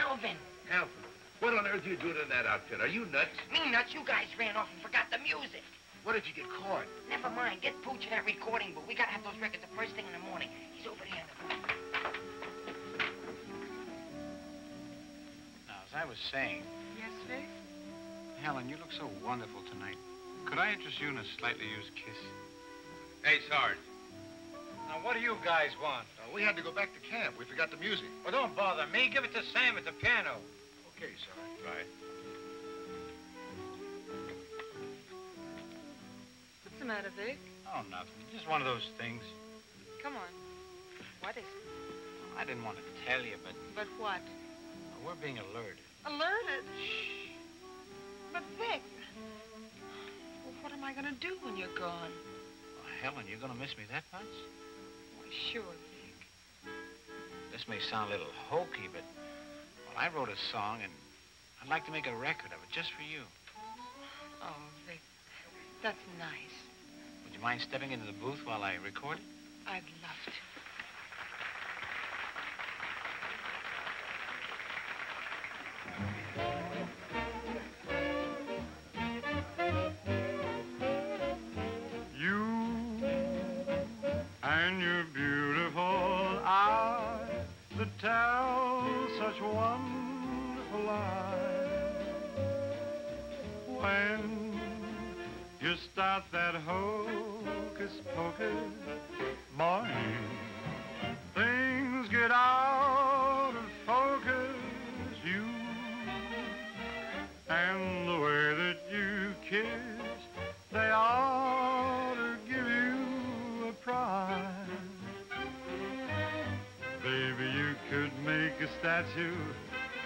Alvin. Alvin, what on earth are you doing in that outfit? Are you nuts? Me nuts, you guys ran off and forgot the music. What did you get caught? Never mind, get Pooch in that recording booth. We gotta have those records the first thing in the morning. He's over there in the booth. Now, as I was saying, Yes, Vic? Helen, you look so wonderful tonight. Could I interest you in a slightly used kiss? Hey, Sarge. Now, what do you guys want? We had to go back to camp. We forgot the music. Well, don't bother me. Give it to Sam at the piano. Okay, Sarge. Right. What's the matter, Vic? Oh, nothing. Just one of those things. Come on. What is it? Well, I didn't want to tell you, but But what? we're being alerted. Alerted? Shh. But, Vic, well, what am I going to do when you're gone? Well, Helen, you're going to miss me that much? Why, sure, Vic. This may sound a little hokey, but well, I wrote a song, and I'd like to make a record of it just for you. Oh, Vic, that's nice. Would you mind stepping into the booth while I record it? I'd love to. You and your beautiful eyes that tell such wonderful lies. When you start that hocus pocus, boy, things get out of focus. You and the way that you kiss, they ought to give you a prize. Baby, you could make a statue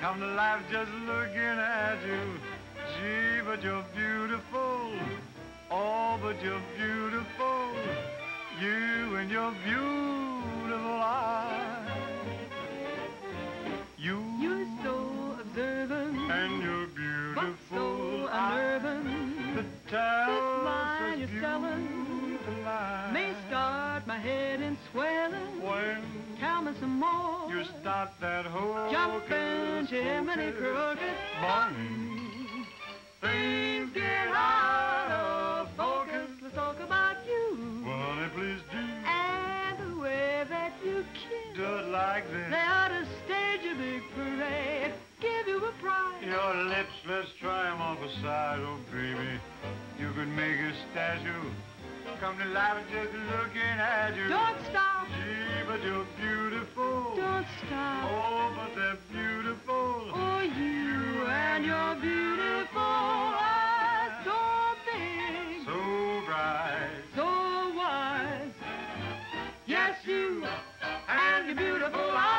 come to life just looking at you. Gee, but you're beautiful. Oh, but you're beautiful. You and your beautiful eyes. You're so observant. And your But beautiful so eyes. unnerving. The tell line such you're selling beautiful lies. may start my head in swelling. When Tell me some more. you start that whole Jumping Jiminy crooked bunny, things get out of focus. Let's talk about you well, honey, please do and the way that you kiss. it like this. They ought to stage a big parade, give you a prize. Your lips, let's try 'em off a side, oh baby. You could make a statue come to life just looking at you. Don't stop, Gee, but you're beautiful. don't stop. Oh, but they're beautiful. Oh, you and your beautiful eyes, so big, So bright. so wise. Yes, you and your beautiful eyes.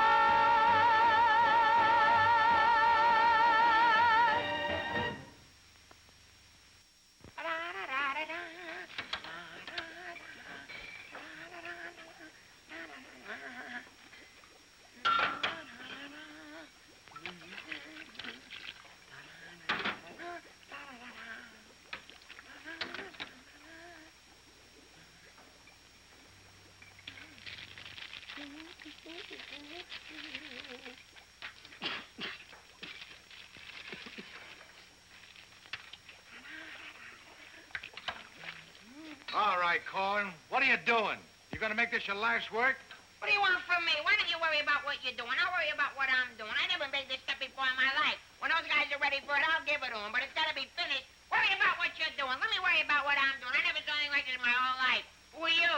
All right, Corwin. What are you doing? You gonna make this your life's work? What do you want from me? Why don't you worry about what you're doing? I'll worry about what I'm doing. I never made this stuff before in my life. When those guys are ready for it, I'll give it to them. But it's got to be finished. Worry about what you're doing. Let me worry about what I'm doing. I never saw anything like this in my whole life. Who are you?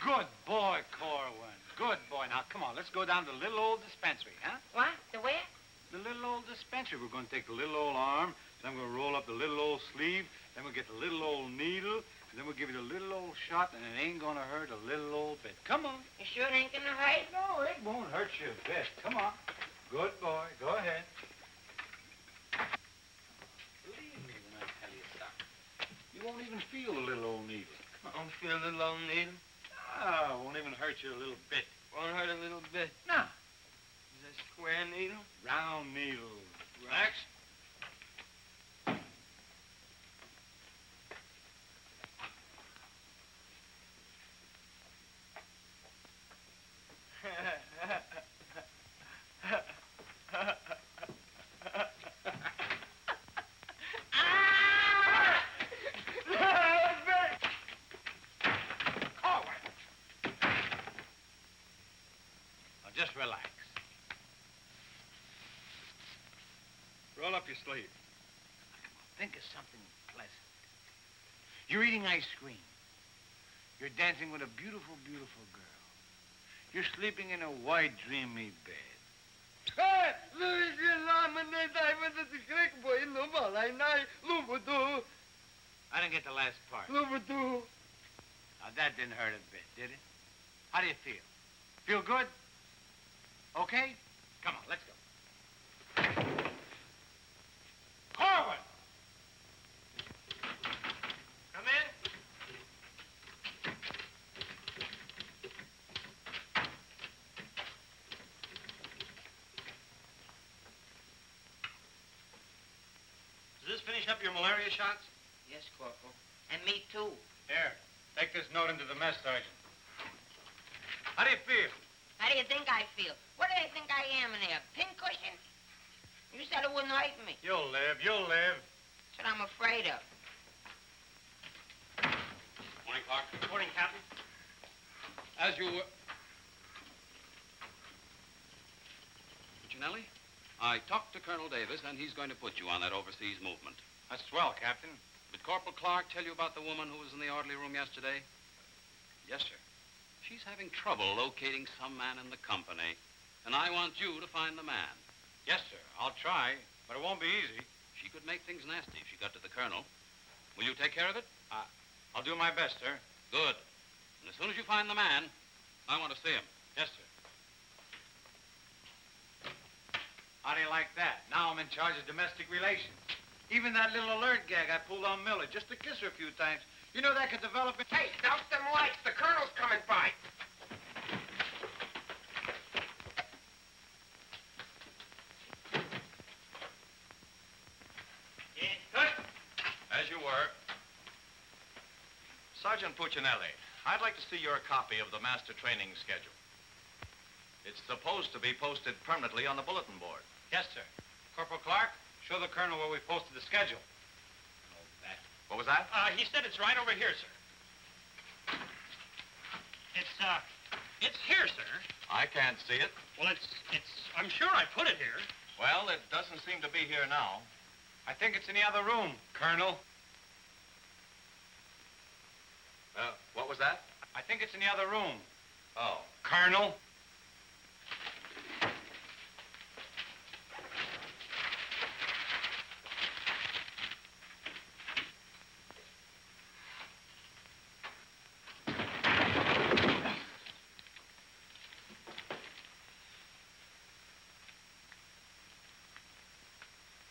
Good boy, Corwin. Good boy. Now, come on, let's go down to the little old dispensary, huh? What? The where? The little old dispensary. We're going to take the little old arm, then we're going to roll up the little old sleeve, then we'll get the little old needle, and then we'll give you the little old shot, and it ain't going to hurt a little old bit. Come on. You sure it ain't gonna hurt? No, it won't hurt you a bit. Come on. Good boy. Go ahead. Believe me when I tell you something. You won't even feel the little old needle. I don't feel the little needle. Ah, it won't even hurt you a little bit. Won't hurt a little bit. No. Is that square needle? Round needle. Relax. Just relax. Roll up your sleeve. Think of something pleasant. You're eating ice cream. You're dancing with a beautiful, beautiful girl. You're sleeping in a white, dreamy bed. I didn't get the last part. Now, that didn't hurt a bit, did it? How do you feel? Feel good? Okay? Come on, let's go. Corwin! Come in. Does this finish up your malaria shots? Yes, Corporal. And me too. Here, take this note into the mess sergeant. How do you feel? How do you think I feel? What do they think I am in there? Pincushion? You said it wouldn't hurt me. You'll live, you'll live. That's what I'm afraid of. Morning, Clark. Morning, Captain. As you were... Puccinelli, I talked to Colonel Davis, and he's going to put you on that overseas movement. That's swell, Captain. Did Corporal Clark tell you about the woman who was in the orderly room yesterday? Yes, sir. She's having trouble locating some man in the company, and I want you to find the man. Yes, sir. I'll try, but it won't be easy. She could make things nasty if she got to the colonel. Will you take care of it? I'll do my best, sir. Good. And as soon as you find the man, I want to see him. Yes, sir. How do you like that? Now I'm in charge of domestic relations. Even that little alert gag I pulled on Miller, just to kiss her a few times. You know that could develop in... Hey, douse them lights. The colonel's coming by. Yes, good. As you were. Sergeant Puccinelli, I'd like to see your copy of the master training schedule. It's supposed to be posted permanently on the bulletin board. Yes, sir. Corporal Clark, show the colonel where we posted the schedule. Oh, that. What was that? He said it's right over here, sir. It's here, sir. I can't see it. Well, I'm sure I put it here. Well, it doesn't seem to be here now. I think it's in the other room, Colonel. What was that? I think it's in the other room. Oh. Colonel.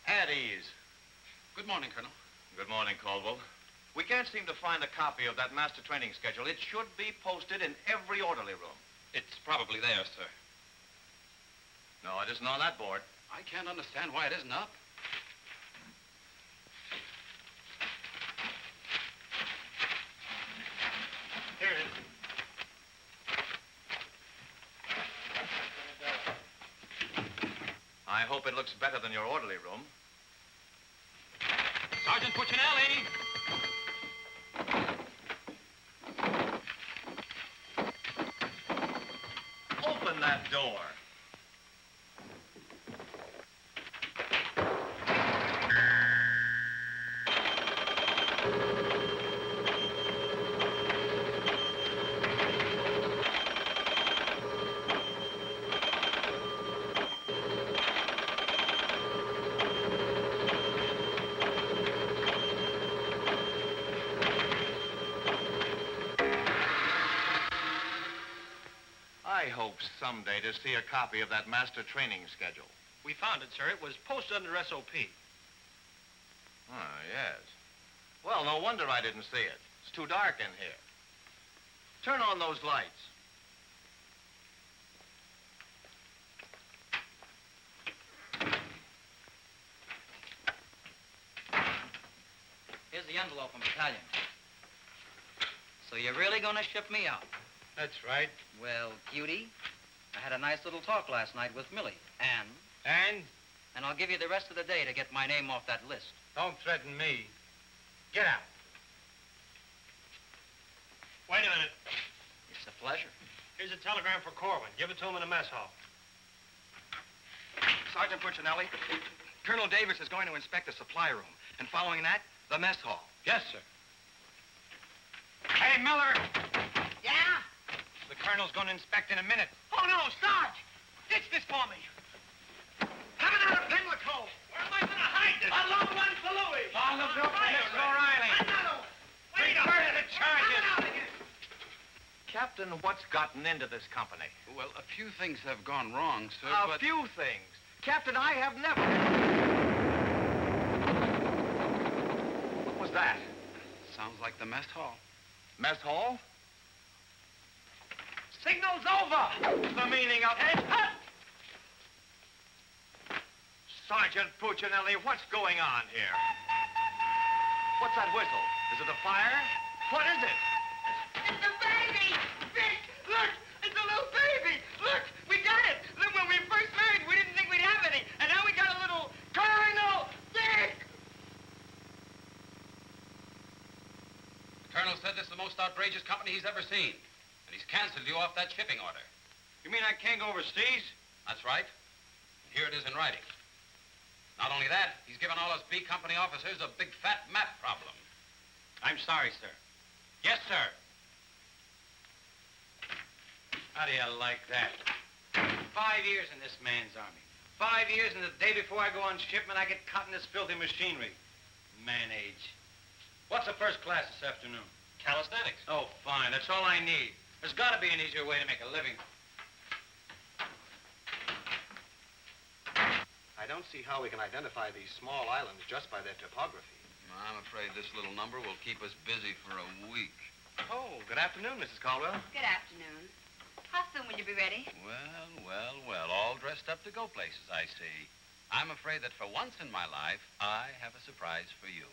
At ease. Good morning, Colonel. Good morning, Caldwell. We can't seem to find a copy of that master training schedule. It should be posted in every orderly room. It's probably there, sir. No, it isn't on that board. I can't understand why it isn't up. Here it is. I hope it looks better than your orderly room. Sergeant Puccinelli! Open that door. I hope someday to see a copy of that master training schedule. We found it, sir. It was posted under SOP. Oh, yes. Well, no wonder I didn't see it. It's too dark in here. Turn on those lights. Here's the envelope from battalion. So you're really going to ship me out? That's right. Well, cutie, I had a nice little talk last night with Millie. And? And I'll give you the rest of the day to get my name off that list. Don't threaten me. Get out. Wait a minute. It's a pleasure. Here's a telegram for Corwin. Give it to him in the mess hall. Sergeant Puccinelli, Colonel Davis is going to inspect the supply room, and following that, the mess hall. Yes, sir. Hey, Miller! Yeah? The colonel's going to inspect in a minute. Oh, no, Sarge! Ditch this for me. Coming out of Pimlico. Where am I going to hide this? A long one for Louis. Oh, look, Miss O'Reilly. Another one. Wait up. Reverse the charges. Coming out again. Captain, what's gotten into this company? Well, a few things have gone wrong, sir, A few things. Captain, I have never... What was that? Sounds like the mess hall. Mess hall? Signal's over. The meaning of... Head up. Sergeant Puccinelli, what's going on here? What's that whistle? Is it a fire? What is it? It's a baby. Vic, look. It's a little baby. Look, we got it. Look, when we first married, we didn't think we'd have any. And now we got a little Colonel Vic. The colonel said this is the most outrageous company he's ever seen. And he's canceled you off that shipping order. You mean I can't go overseas? That's right. And here it is in writing. Not only that, he's given all us B Company officers a big fat map problem. I'm sorry, sir. Yes, sir. How do you like that? 5 years in this man's army. 5 years, and the day before I go on shipment, I get caught in this filthy machinery. Man age. What's the first class this afternoon? Calisthenics. Oh, fine. That's all I need. There's got to be an easier way to make a living. I don't see how we can identify these small islands just by their topography. I'm afraid this little number will keep us busy for a week. Oh, good afternoon, Mrs. Caldwell. Good afternoon. How soon will you be ready? Well, all dressed up to go places, I see. I'm afraid that for once in my life, I have a surprise for you.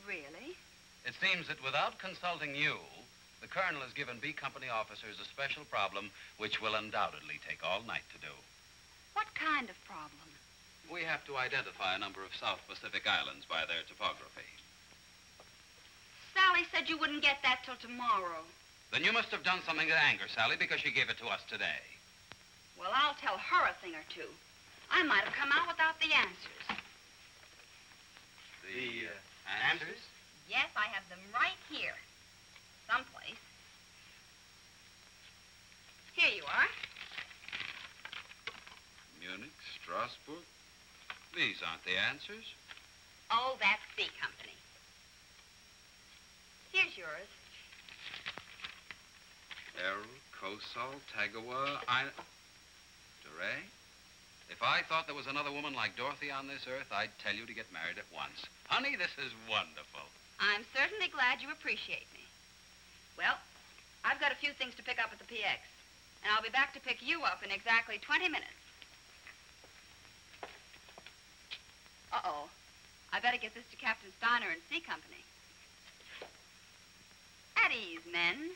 Really? It seems that without consulting you, the Colonel has given B Company officers a special problem which will undoubtedly take all night to do. What kind of problem? We have to identify a number of South Pacific islands by their topography. Sally said you wouldn't get that till tomorrow. Then you must have done something to anger Sally because she gave it to us today. Well, I'll tell her a thing or two. I might have come out without the answers. The answers? Yes, I have them right here. Someplace. Here you are. Munich, Strasbourg. These aren't the answers. Oh, that's C Company. Here's yours. Errol, Kosal, Tagawa, DeRay? If I thought there was another woman like Dorothy on this earth, I'd tell you to get married at once. Honey, this is wonderful. I'm certainly glad you appreciate me. Well, I've got a few things to pick up at the PX, and I'll be back to pick you up in exactly 20 minutes. Uh-oh. I better get this to Captain Steiner and C Company. At ease, men.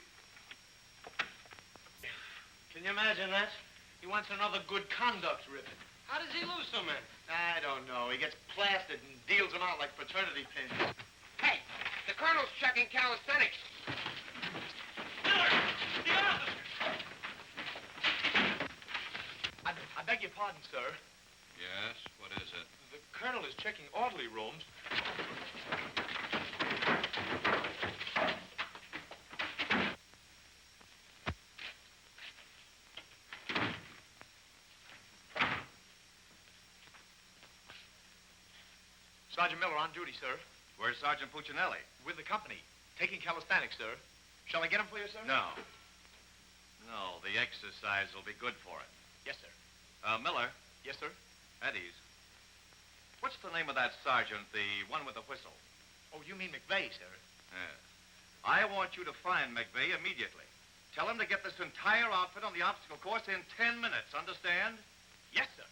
Can you imagine that? He wants another good conduct ribbon. How does he lose so many? I don't know. He gets plastered and deals them out like fraternity pins. Hey, the Colonel's checking calisthenics. I beg your pardon, sir. Yes, what is it? The Colonel is checking orderly rooms. Sergeant Miller on duty, sir. Where's Sergeant Puccinelli? With the company. Taking calisthenics, sir. Shall I get him for you, sir? No. No, the exercise will be good for it. Yes, sir. Miller. Yes, sir. At ease. What's the name of that sergeant, the one with the whistle? Oh, you mean McVeigh, sir? Yes. I want you to find McVeigh immediately. Tell him to get this entire outfit on the obstacle course in 10 minutes, understand? Yes, sir.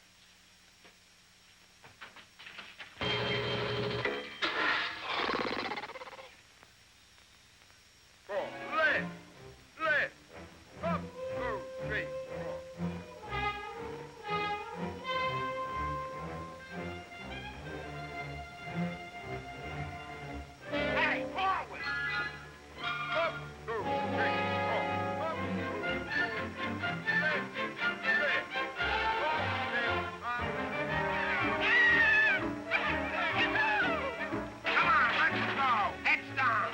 Left. Up, 2, 3, 4. Hey, Corwin! Up, 2, 3, 4. Up, 2, 3. Left. Come on, let's go. Heads down.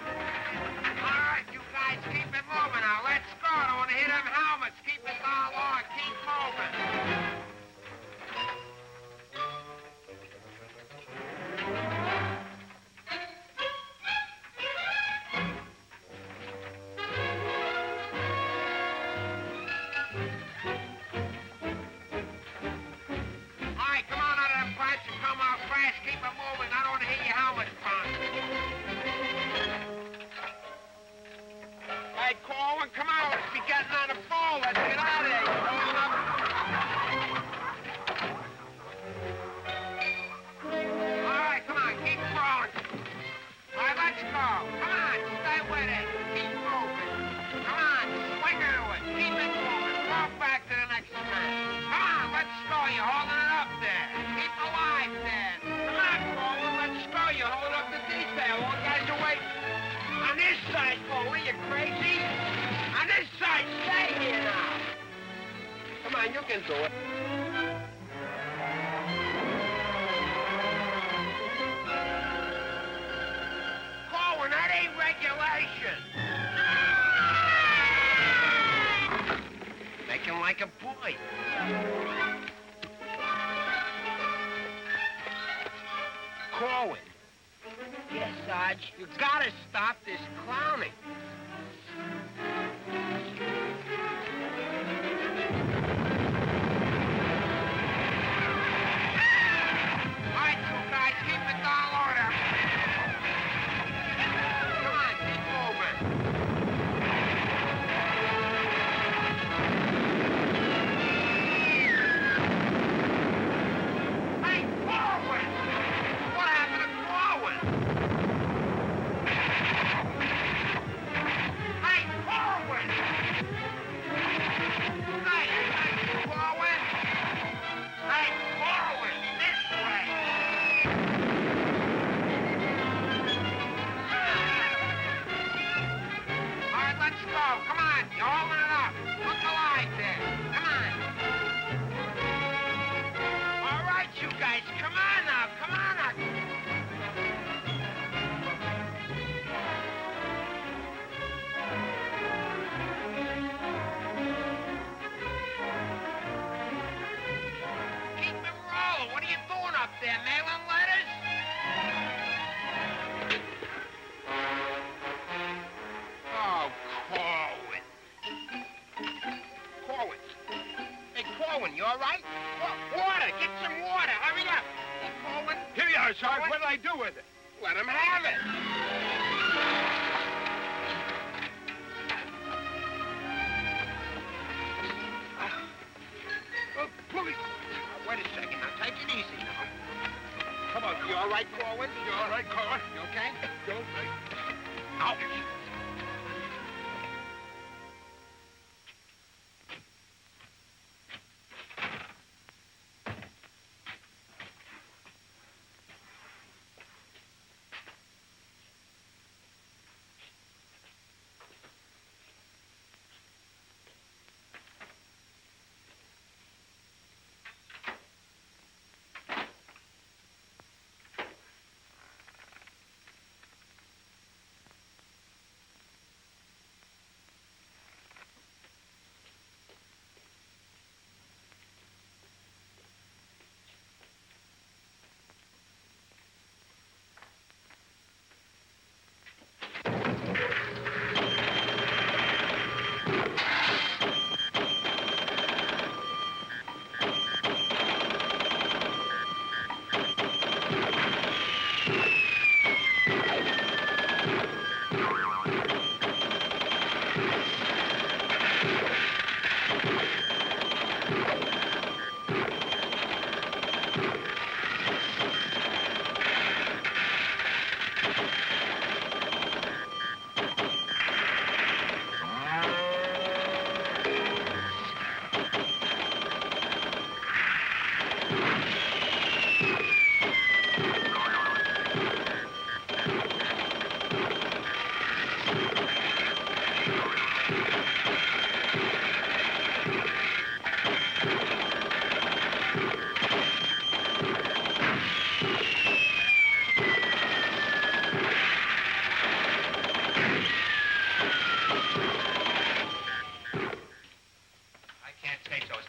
All right, you guys, keep it moving now. Let's go. Don't want to hit them helmets. Keep it all on. Keep moving. All right, come on out of them flats and come out fast. Keep it moving. I don't want to hear your helmets pound. Hey, Corwin, come on. Let's be getting on the phone. Let's get out of here. You're going up. All right, come on. Keep crawling. All right, let's go. Come on. Stay with it. Keep moving. Come on. Swing into it. Keep it moving. Go back to the next turn. Come on. Let's go. You're holding it up there. Keep alive there. Come on, Corwin. Let's go. You're holding up the detail. All guys are waiting. On this side, Corwin. You crazy? On this side. Stay here now. Come on. You can do it. Corwin, that ain't regulation. Make him like a boy. Corwin. Yes, Sarge. You gotta stop this clowning. let's go. Come on, you're holding it up. Look alive there. Come on. All right, you guys, come on now. Come on now. Keep it rolling. What are you doing up there, mailing letters? Oh, Corwin. Corwin. Hey, Corwin, you all right? Water. Get some water. Hurry up. Hey, Corwin. Here you are, Sarge. What did I do with it? Let him have it. Oh, please. Wait a second. Now, take it easy now. Come on. You all right, Corwin? You all right, Corwin? You okay? You okay? Ouch.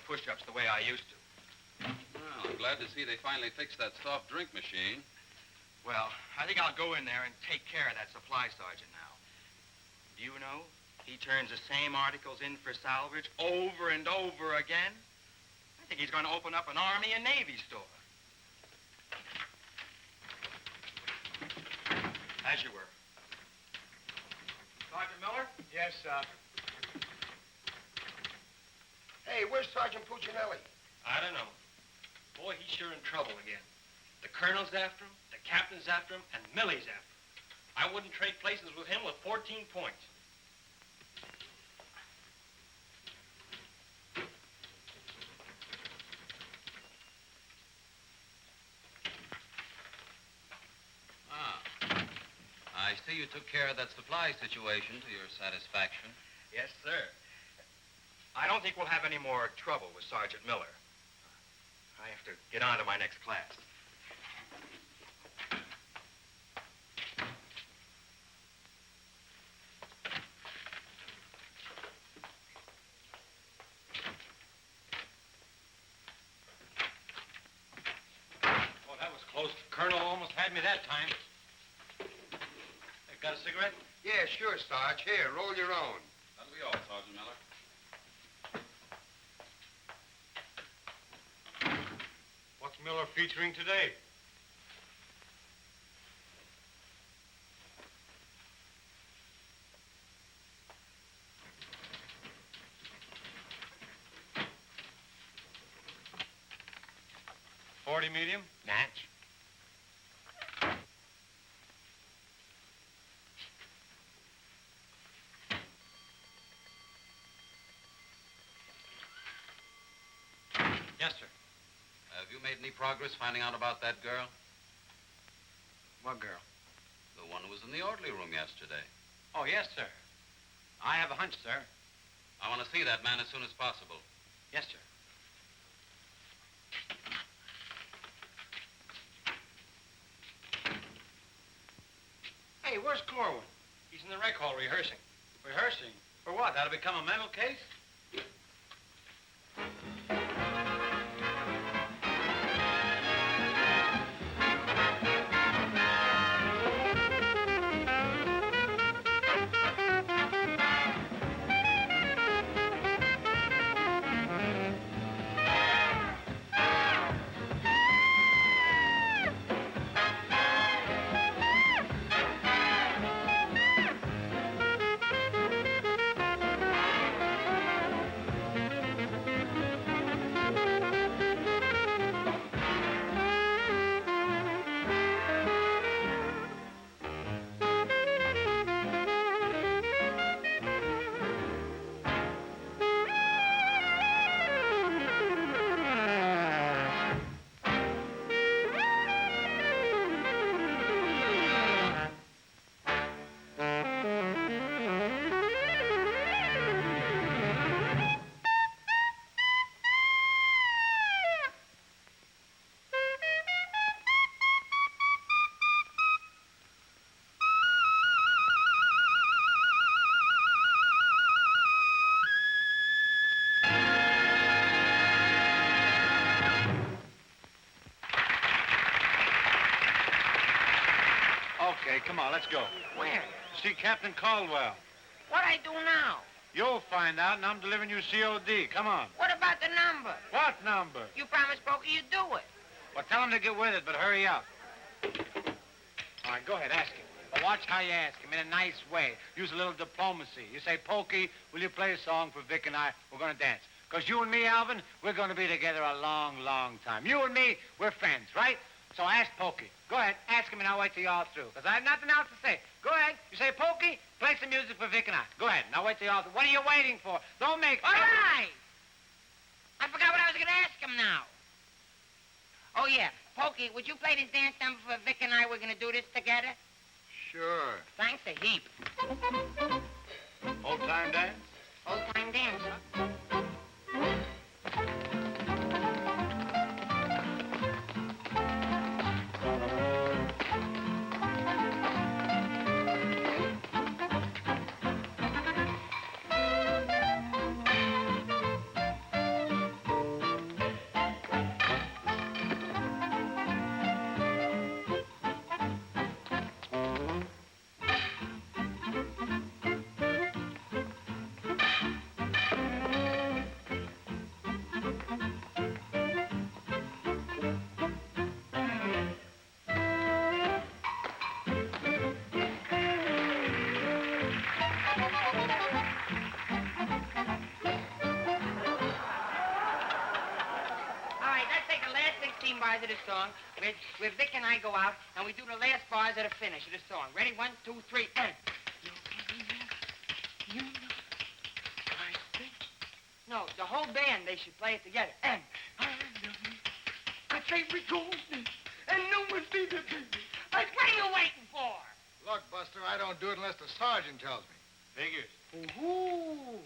push-ups the way I used to. Well, I'm glad to see they finally fixed that soft drink machine. Well, I think I'll go in there and take care of that supply sergeant now. Do you know, he turns the same articles in for salvage over and over again. I think he's going to open up an Army and Navy store. As you were. Sergeant Miller? Yes, sir. Hey, where's Sergeant Puccinelli? I don't know. Boy, he's sure in trouble again. The colonel's after him, the captain's after him, and Millie's after him. I wouldn't trade places with him with 14 points. I see you took care of that supply situation to your satisfaction. Yes, sir. I don't think we'll have any more trouble with Sergeant Miller. I have to get on to my next class. Oh, that was close. The colonel almost had me that time. Hey, got a cigarette? Yeah, sure, Sarge. Here, roll your own. That'll be all, Sergeant Miller. What's Miller featuring today? .40 medium? Match. Yes, sir. Have you made any progress finding out about that girl? What girl? The one who was in the orderly room yesterday. Oh, yes, sir. I have a hunch, sir. I want to see that man as soon as possible. Yes, sir. Hey, where's Corwin? He's in the rec hall rehearsing. Rehearsing? For what? That'll become a mental case? Okay, come on, let's go. Where? See Captain Caldwell. What I do now? You'll find out, and I'm delivering you COD. Come on. What about the number? What number? You promised Pokey you'd do it. Well, tell him to get with it, but hurry up. All right, go ahead, ask him. But watch how you ask him, in a nice way. Use a little diplomacy. You say, Pokey, will you play a song for Vic and I? We're going to dance. Because you and me, Alvin, we're going to be together a long, long time. You and me, we're friends, right? So ask Pokey. Go ahead, ask him, and I'll wait till you're all through. Because I have nothing else to say. Go ahead. You say, Pokey, play some music for Vic and I. Go ahead, and I'll wait till you're all through. What are you waiting for? Don't make... All right. I forgot what I was going to ask him now. Oh, yeah. Pokey, would you play this dance number for Vic and I? We're going to do this together. Sure. Thanks a heap. Old-time dance? Old-time dance, huh? Bars of the song, where Vic and I go out, and we do the last bars of the finish of the song. Ready? 1, 2, 3, and... You know, I think... No, the whole band, they should play it together. And... I think we go, and no one's be the baby. What are you waiting for? Look, Buster, I don't do it unless the sergeant tells me. Figures. Ooh.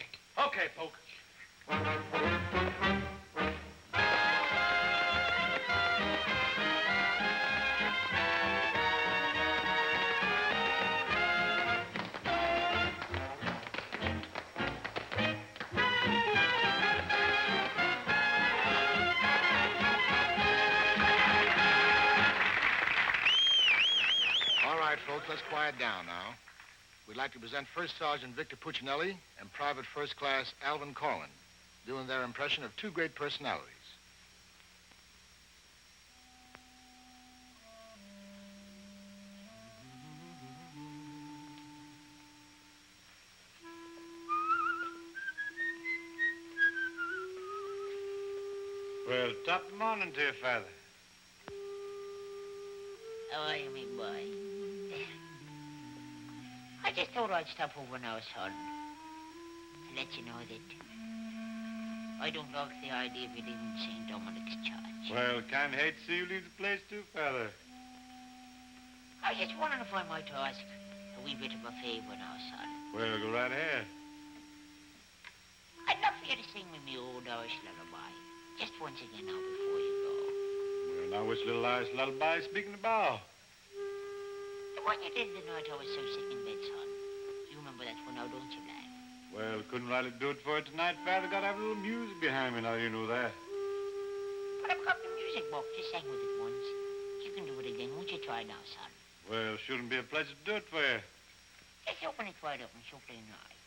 Okay, Poke. Folks, let's quiet down now. We'd like to present First Sergeant Victor Puccinelli and Private First Class Alvin Corwin, doing their impression of two great personalities. Well, top of the morning to you, Father. How are you, me boy? I just thought I'd stop over now, son, to let you know that I don't like the idea of you leaving St. Dominic's Church. Well, can't hate to see you leave the place too, Father. I was just wondering if I might ask a wee bit of a favor now, son. Well, go right ahead. old Irish lullaby. Just once again now before you go. Well, now, which little Irish lullaby speaking about? The one you did the night I was so sick in bed, son. You remember that one now, don't you, lad? Well, couldn't rightly do it for you tonight, Father. Got to have a little music behind me now, you know that. But I've got the music book. Just sang with it once. You can do it again. Won't you try now, son? Well, shouldn't be a pleasure to do it for you. Just open it right up and she'll play nice.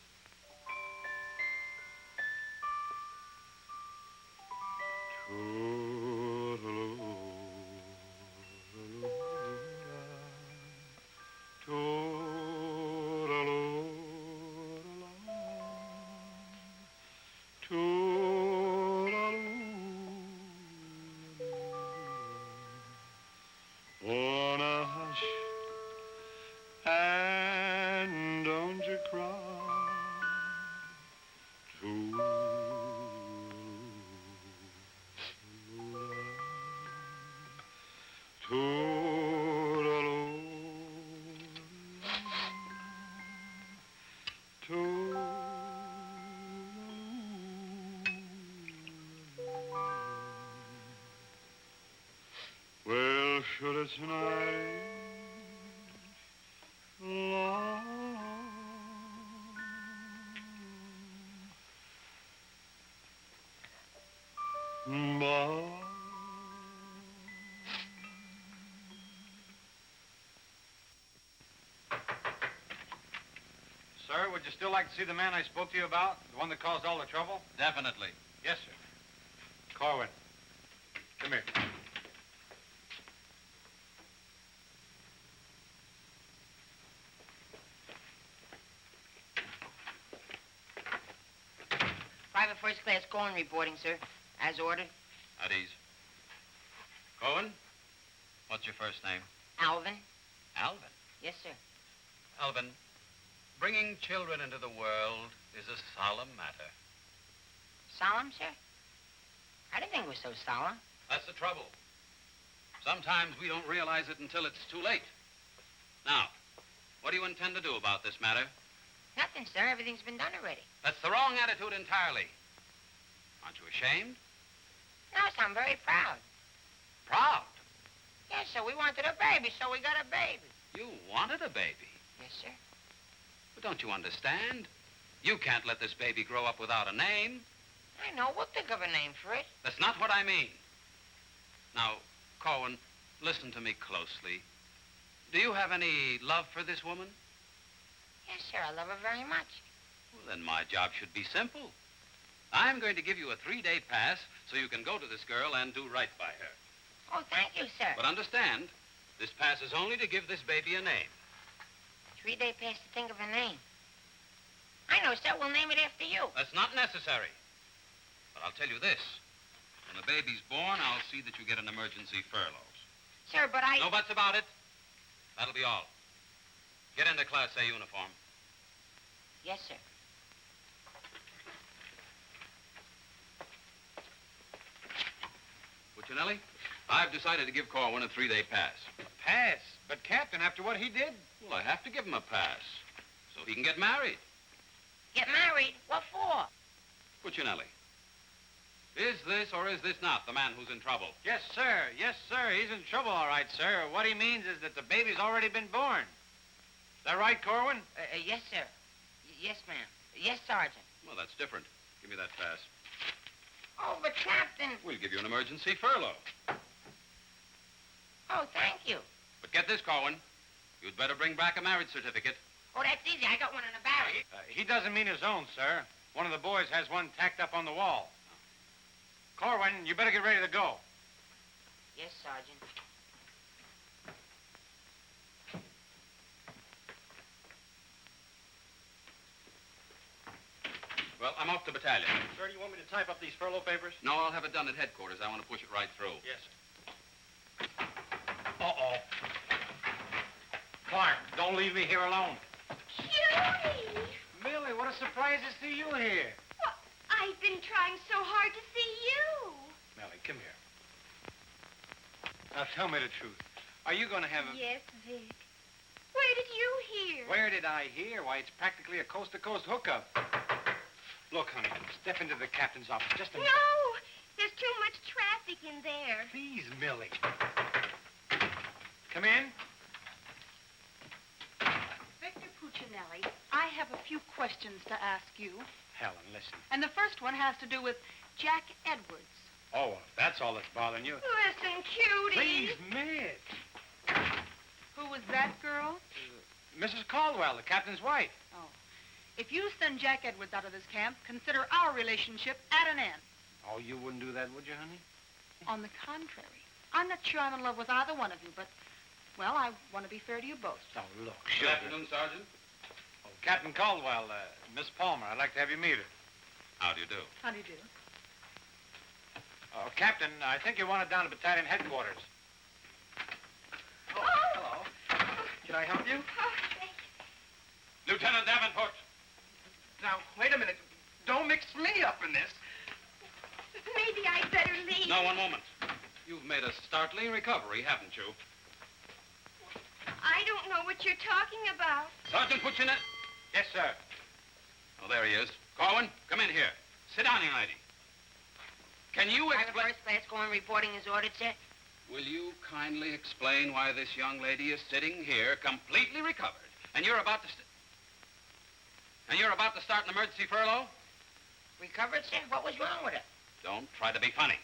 Oh, now hush, and don't you cry. Well, should it tonight Sir, would you still like to see the man I spoke to you about? The one that caused all the trouble? Definitely. Yes, sir. Corwin, come here. Private First Class Corwin reporting, sir. As ordered. At ease. Cohen, what's your first name? Alvin. Alvin. Yes, sir. Alvin, bringing children into the world is a solemn matter. Solemn, sir? I didn't think it was so solemn. That's the trouble. Sometimes we don't realize it until it's too late. Now, what do you intend to do about this matter? Nothing, sir. Everything's been done already. That's the wrong attitude entirely. Aren't you ashamed? No, sir, I'm very proud. Proud? Yes, sir. We wanted a baby, so we got a baby. You wanted a baby. Yes, sir. But don't you understand? You can't let this baby grow up without a name. I know. We'll think of a name for it. That's not what I mean. Now, Corwin, listen to me closely. Do you have any love for this woman? Yes, sir. I love her very much. Well, then my job should be simple. I'm going to give you a 3-day pass so you can go to this girl and do right by her. Oh, thank you, sir. But understand, this pass is only to give this baby a name. 3-day pass to think of a name. I know, sir. We'll name it after you. That's not necessary. But I'll tell you this. When the baby's born, I'll see that you get an emergency furlough. Sir, but I... No buts about it. That'll be all. Get into Class A uniform. Yes, sir. Puccinelli, I've decided to give Corwin a 3-day pass. A pass? But, Captain, after what he did? Well, I have to give him a pass so he can get married. Get married? What for? Puccinelli, is this or is this not the man who's in trouble? Yes, sir. Yes, sir. He's in trouble, all right, sir. What he means is that the baby's already been born. Is that right, Corwin? Yes, sir. Yes, ma'am. Yes, Sergeant. Well, that's different. Give me that pass. Oh, but Captain... We'll give you an emergency furlough. Oh, thank you. But get this, Corwin. You'd better bring back a marriage certificate. Oh, that's easy. I got one in a barrel. He doesn't mean his own, sir. One of the boys has one tacked up on the wall. Corwin, you better get ready to go. Yes, Sergeant. Well, I'm off to battalion. Sir, do you want me to type up these furlough papers? No, I'll have it done at headquarters. I want to push it right through. Yes, sir. Uh-oh. Clark, don't leave me here alone. Judy! Millie, what a surprise to see you here. Well, I've been trying so hard to see you. Millie, come here. Now, tell me the truth. Are you going to have a... Yes, Vic. Where did you hear? Where did I hear? Why, it's practically a coast-to-coast hookup. Look, honey, step into the captain's office just a minute. No! There's too much traffic in there. Please, Millie. Come in. Victor Puccinelli, I have a few questions to ask you. Helen, listen. And the first one has to do with Jack Edwards. Oh, if that's all that's bothering you. Listen, cutie. Please, miss. Who was that girl? Mrs. Caldwell, the captain's wife. Oh. If you send Jack Edwards out of this camp, consider our relationship at an end. Oh, you wouldn't do that, would you, honey? On the contrary. I'm not sure I'm in love with either one of you, but, well, I want to be fair to you both. Oh, look, Good sugar. afternoon, Sergeant. Oh, Captain Caldwell, Miss Palmer, I'd like to have you meet her. How do you do? How do you do? Oh, Captain, I think you're wanted down to battalion headquarters. Oh, Hello. Can I help you? Lieutenant Davenport. Now, wait a minute. Don't mix me up in this. maybe I'd better leave. No, one moment. You've made a startling recovery, haven't you? I don't know what you're talking about. Sergeant Puccinelli. Yes, sir. Oh, there he is. Corwin, come in here. Sit down, young lady. Can you Private explain... First Class Corwin reporting his ordered, sir. Will you kindly explain why this young lady is sitting here completely recovered, and you're about to... start an emergency furlough? Recovered, sir? What was wrong with her? Don't try to be funny.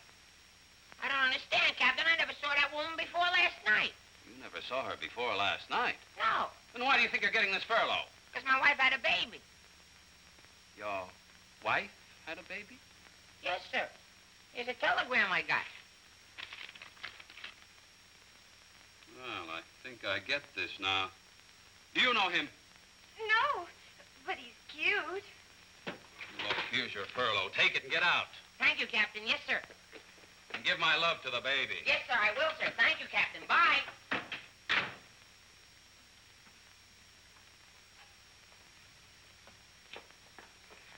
I don't understand, Captain. I never saw that woman before last night. You never saw her before last night. No, Then why do you think you're getting this furlough? because my wife had a baby. Your wife had a baby? Yes, sir. Here's a telegram I got. Well, I think I get this now. Do you know him? No, but he's cute. Look, here's your furlough. Take it and get out. Thank you, Captain. Yes, sir. And give my love to the baby. Yes, sir, I will, sir. Thank you, Captain. Bye.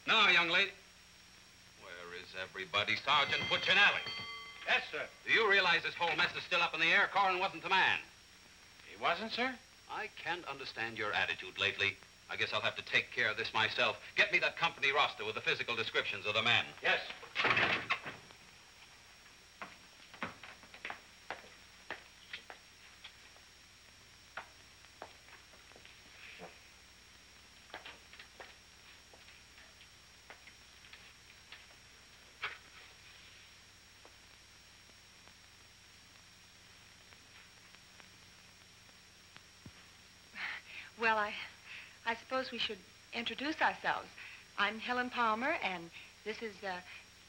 Now, young lady. Where is everybody? Sergeant Puccinelli. Yes, sir. Do you realize this whole mess is still up in the air? Corwin wasn't the man. He wasn't, sir? I can't understand your attitude lately. I guess I'll have to take care of this myself. Get me that company roster with the physical descriptions of the men. Yes. Well, I suppose we should introduce ourselves. I'm Helen Palmer, and this is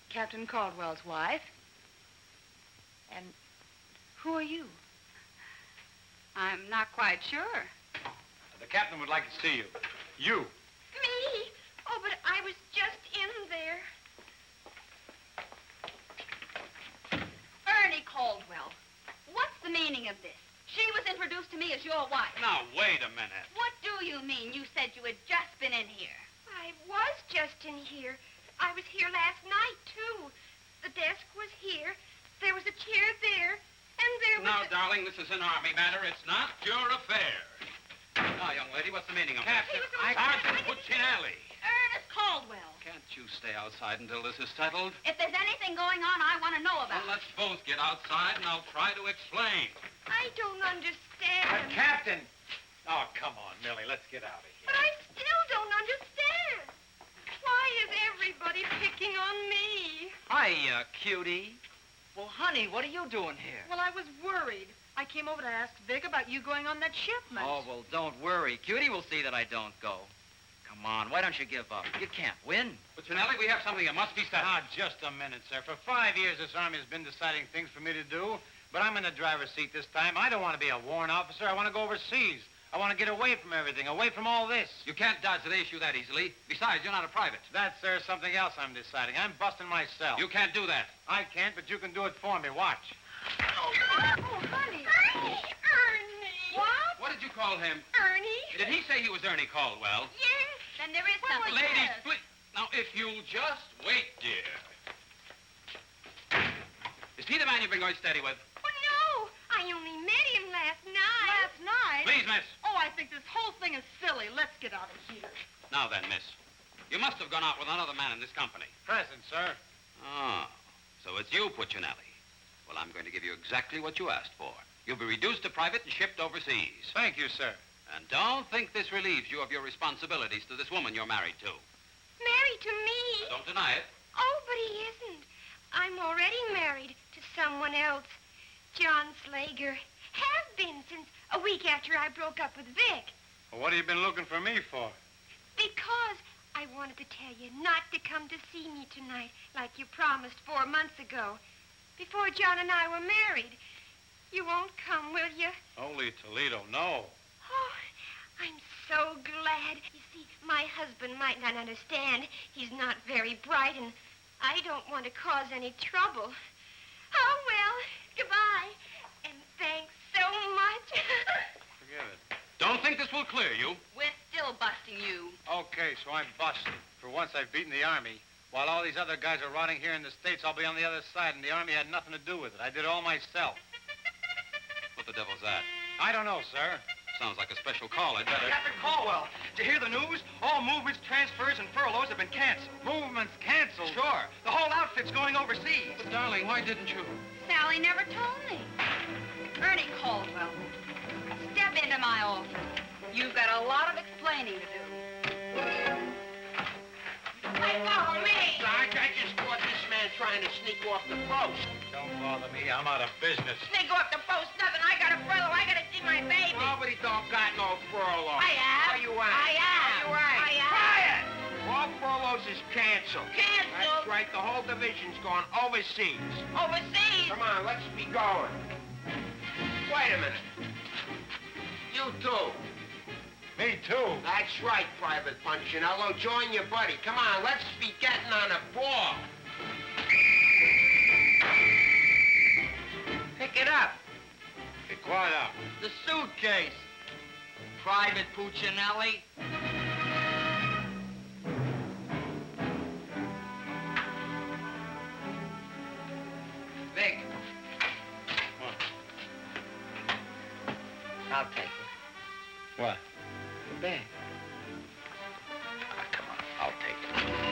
Captain Caldwell's wife. And who are you? I'm not quite sure. The captain would like to see you. You. Me? Oh, but I was just in there. Ernie Caldwell. What's the meaning of this? She was introduced to me as your wife. Now, wait a minute. What do you mean? You said you had just been in here. I was just in here. I was here last night, too. The desk was here. There was a chair there. And there was Now, darling, this is an army matter. It's not your affair. Now, young lady, what's the meaning of Captain, this? Sergeant Puccinelli. Ernest Caldwell. Can't you stay outside until this is settled? If there's anything going on, I want to know about Well, let's both get outside, and I'll try to explain. I don't understand. Captain! Oh, come on, Millie. Let's get out of here. But I still don't understand. Why is everybody picking on me? Hiya, cutie. Well, honey, what are you doing here? Well, I was worried. I came over to ask Vic about you going on that shipment. Oh, well, don't worry. Cutie will see that I don't go. Come on, why don't you give up? You can't win. Puccinelli, we have something that must be settled. Now, just a minute, sir. For 5 years, this army has been deciding things for me to do, but I'm in the driver's seat this time. I don't want to be a warrant officer. I want to go overseas. I want to get away from everything, away from all this. You can't dodge the issue that easily. Besides, you're not a private. That's, sir, something else I'm deciding. I'm busting myself. You can't do that. I can't, but you can do it for me. Watch. Oh, honey. Ernie. What? What did you call him? Ernie? Did he say he was Ernie Caldwell? Yes. Then there is something. Ladies, please. Now, if you'll just wait, dear. Is he the man you've been going steady with? Oh, no. I only met him last night. Last night? Please, miss. Oh, I think this whole thing is silly. Let's get out of here. Now then, miss. You must have gone out with another man in this company. Present, sir. Oh, so it's you, Puccinelli. Well, I'm going to give you exactly what you asked for. You'll be reduced to private and shipped overseas. Thank you, sir. And don't think this relieves you of your responsibilities to this woman you're married to. Married to me? Don't deny it. Oh, but he isn't. I'm already married to someone else. John Slager. Have been since a week after I broke up with Vic. Well, what have you been looking for me for? Because I wanted to tell you not to come to see me tonight like you promised 4 months ago. Before John and I were married. You won't come, will you? Holy Toledo, no. Oh, I'm so glad. You see, my husband might not understand. He's not very bright, and I don't want to cause any trouble. Oh, well, goodbye. And thanks so much. Forget it. Don't think this will clear you. We're still busting you. Okay, so I'm busted. For once, I've beaten the Army. While all these other guys are rotting here in the States, I'll be on the other side, and the Army had nothing to do with it. I did it all myself. What the devil's that? I don't know, sir. Sounds like a special call. I'd better... Captain Caldwell, did you hear the news? All movements, transfers, and furloughs have been canceled. Movements canceled? Sure. The whole outfit's going overseas. But, darling, why didn't you? Sally never told me. Ernie Caldwell, step into my office. You've got a lot of explaining to do. Hey, follow me! Sarge, I just caught this man trying to sneak off the post. Don't bother me. I'm out of business. Sneak off the post, nothing. I got a furlough. I got to see my baby. Nobody don't got no furlough. I have. Are you right? I have. Are you right? I have. Quiet! All furloughs is canceled. Canceled? That's right. The whole division's gone overseas. Overseas? Come on, let's be going. Wait a minute. You too. Me too. That's right, Private Punchinello. Join your buddy. Come on, let's be getting on a ball. Pick it up. Be quiet out. The suitcase. Private Puccinelli. Vic. I'll take it. What? The bag. Come on, I'll take it.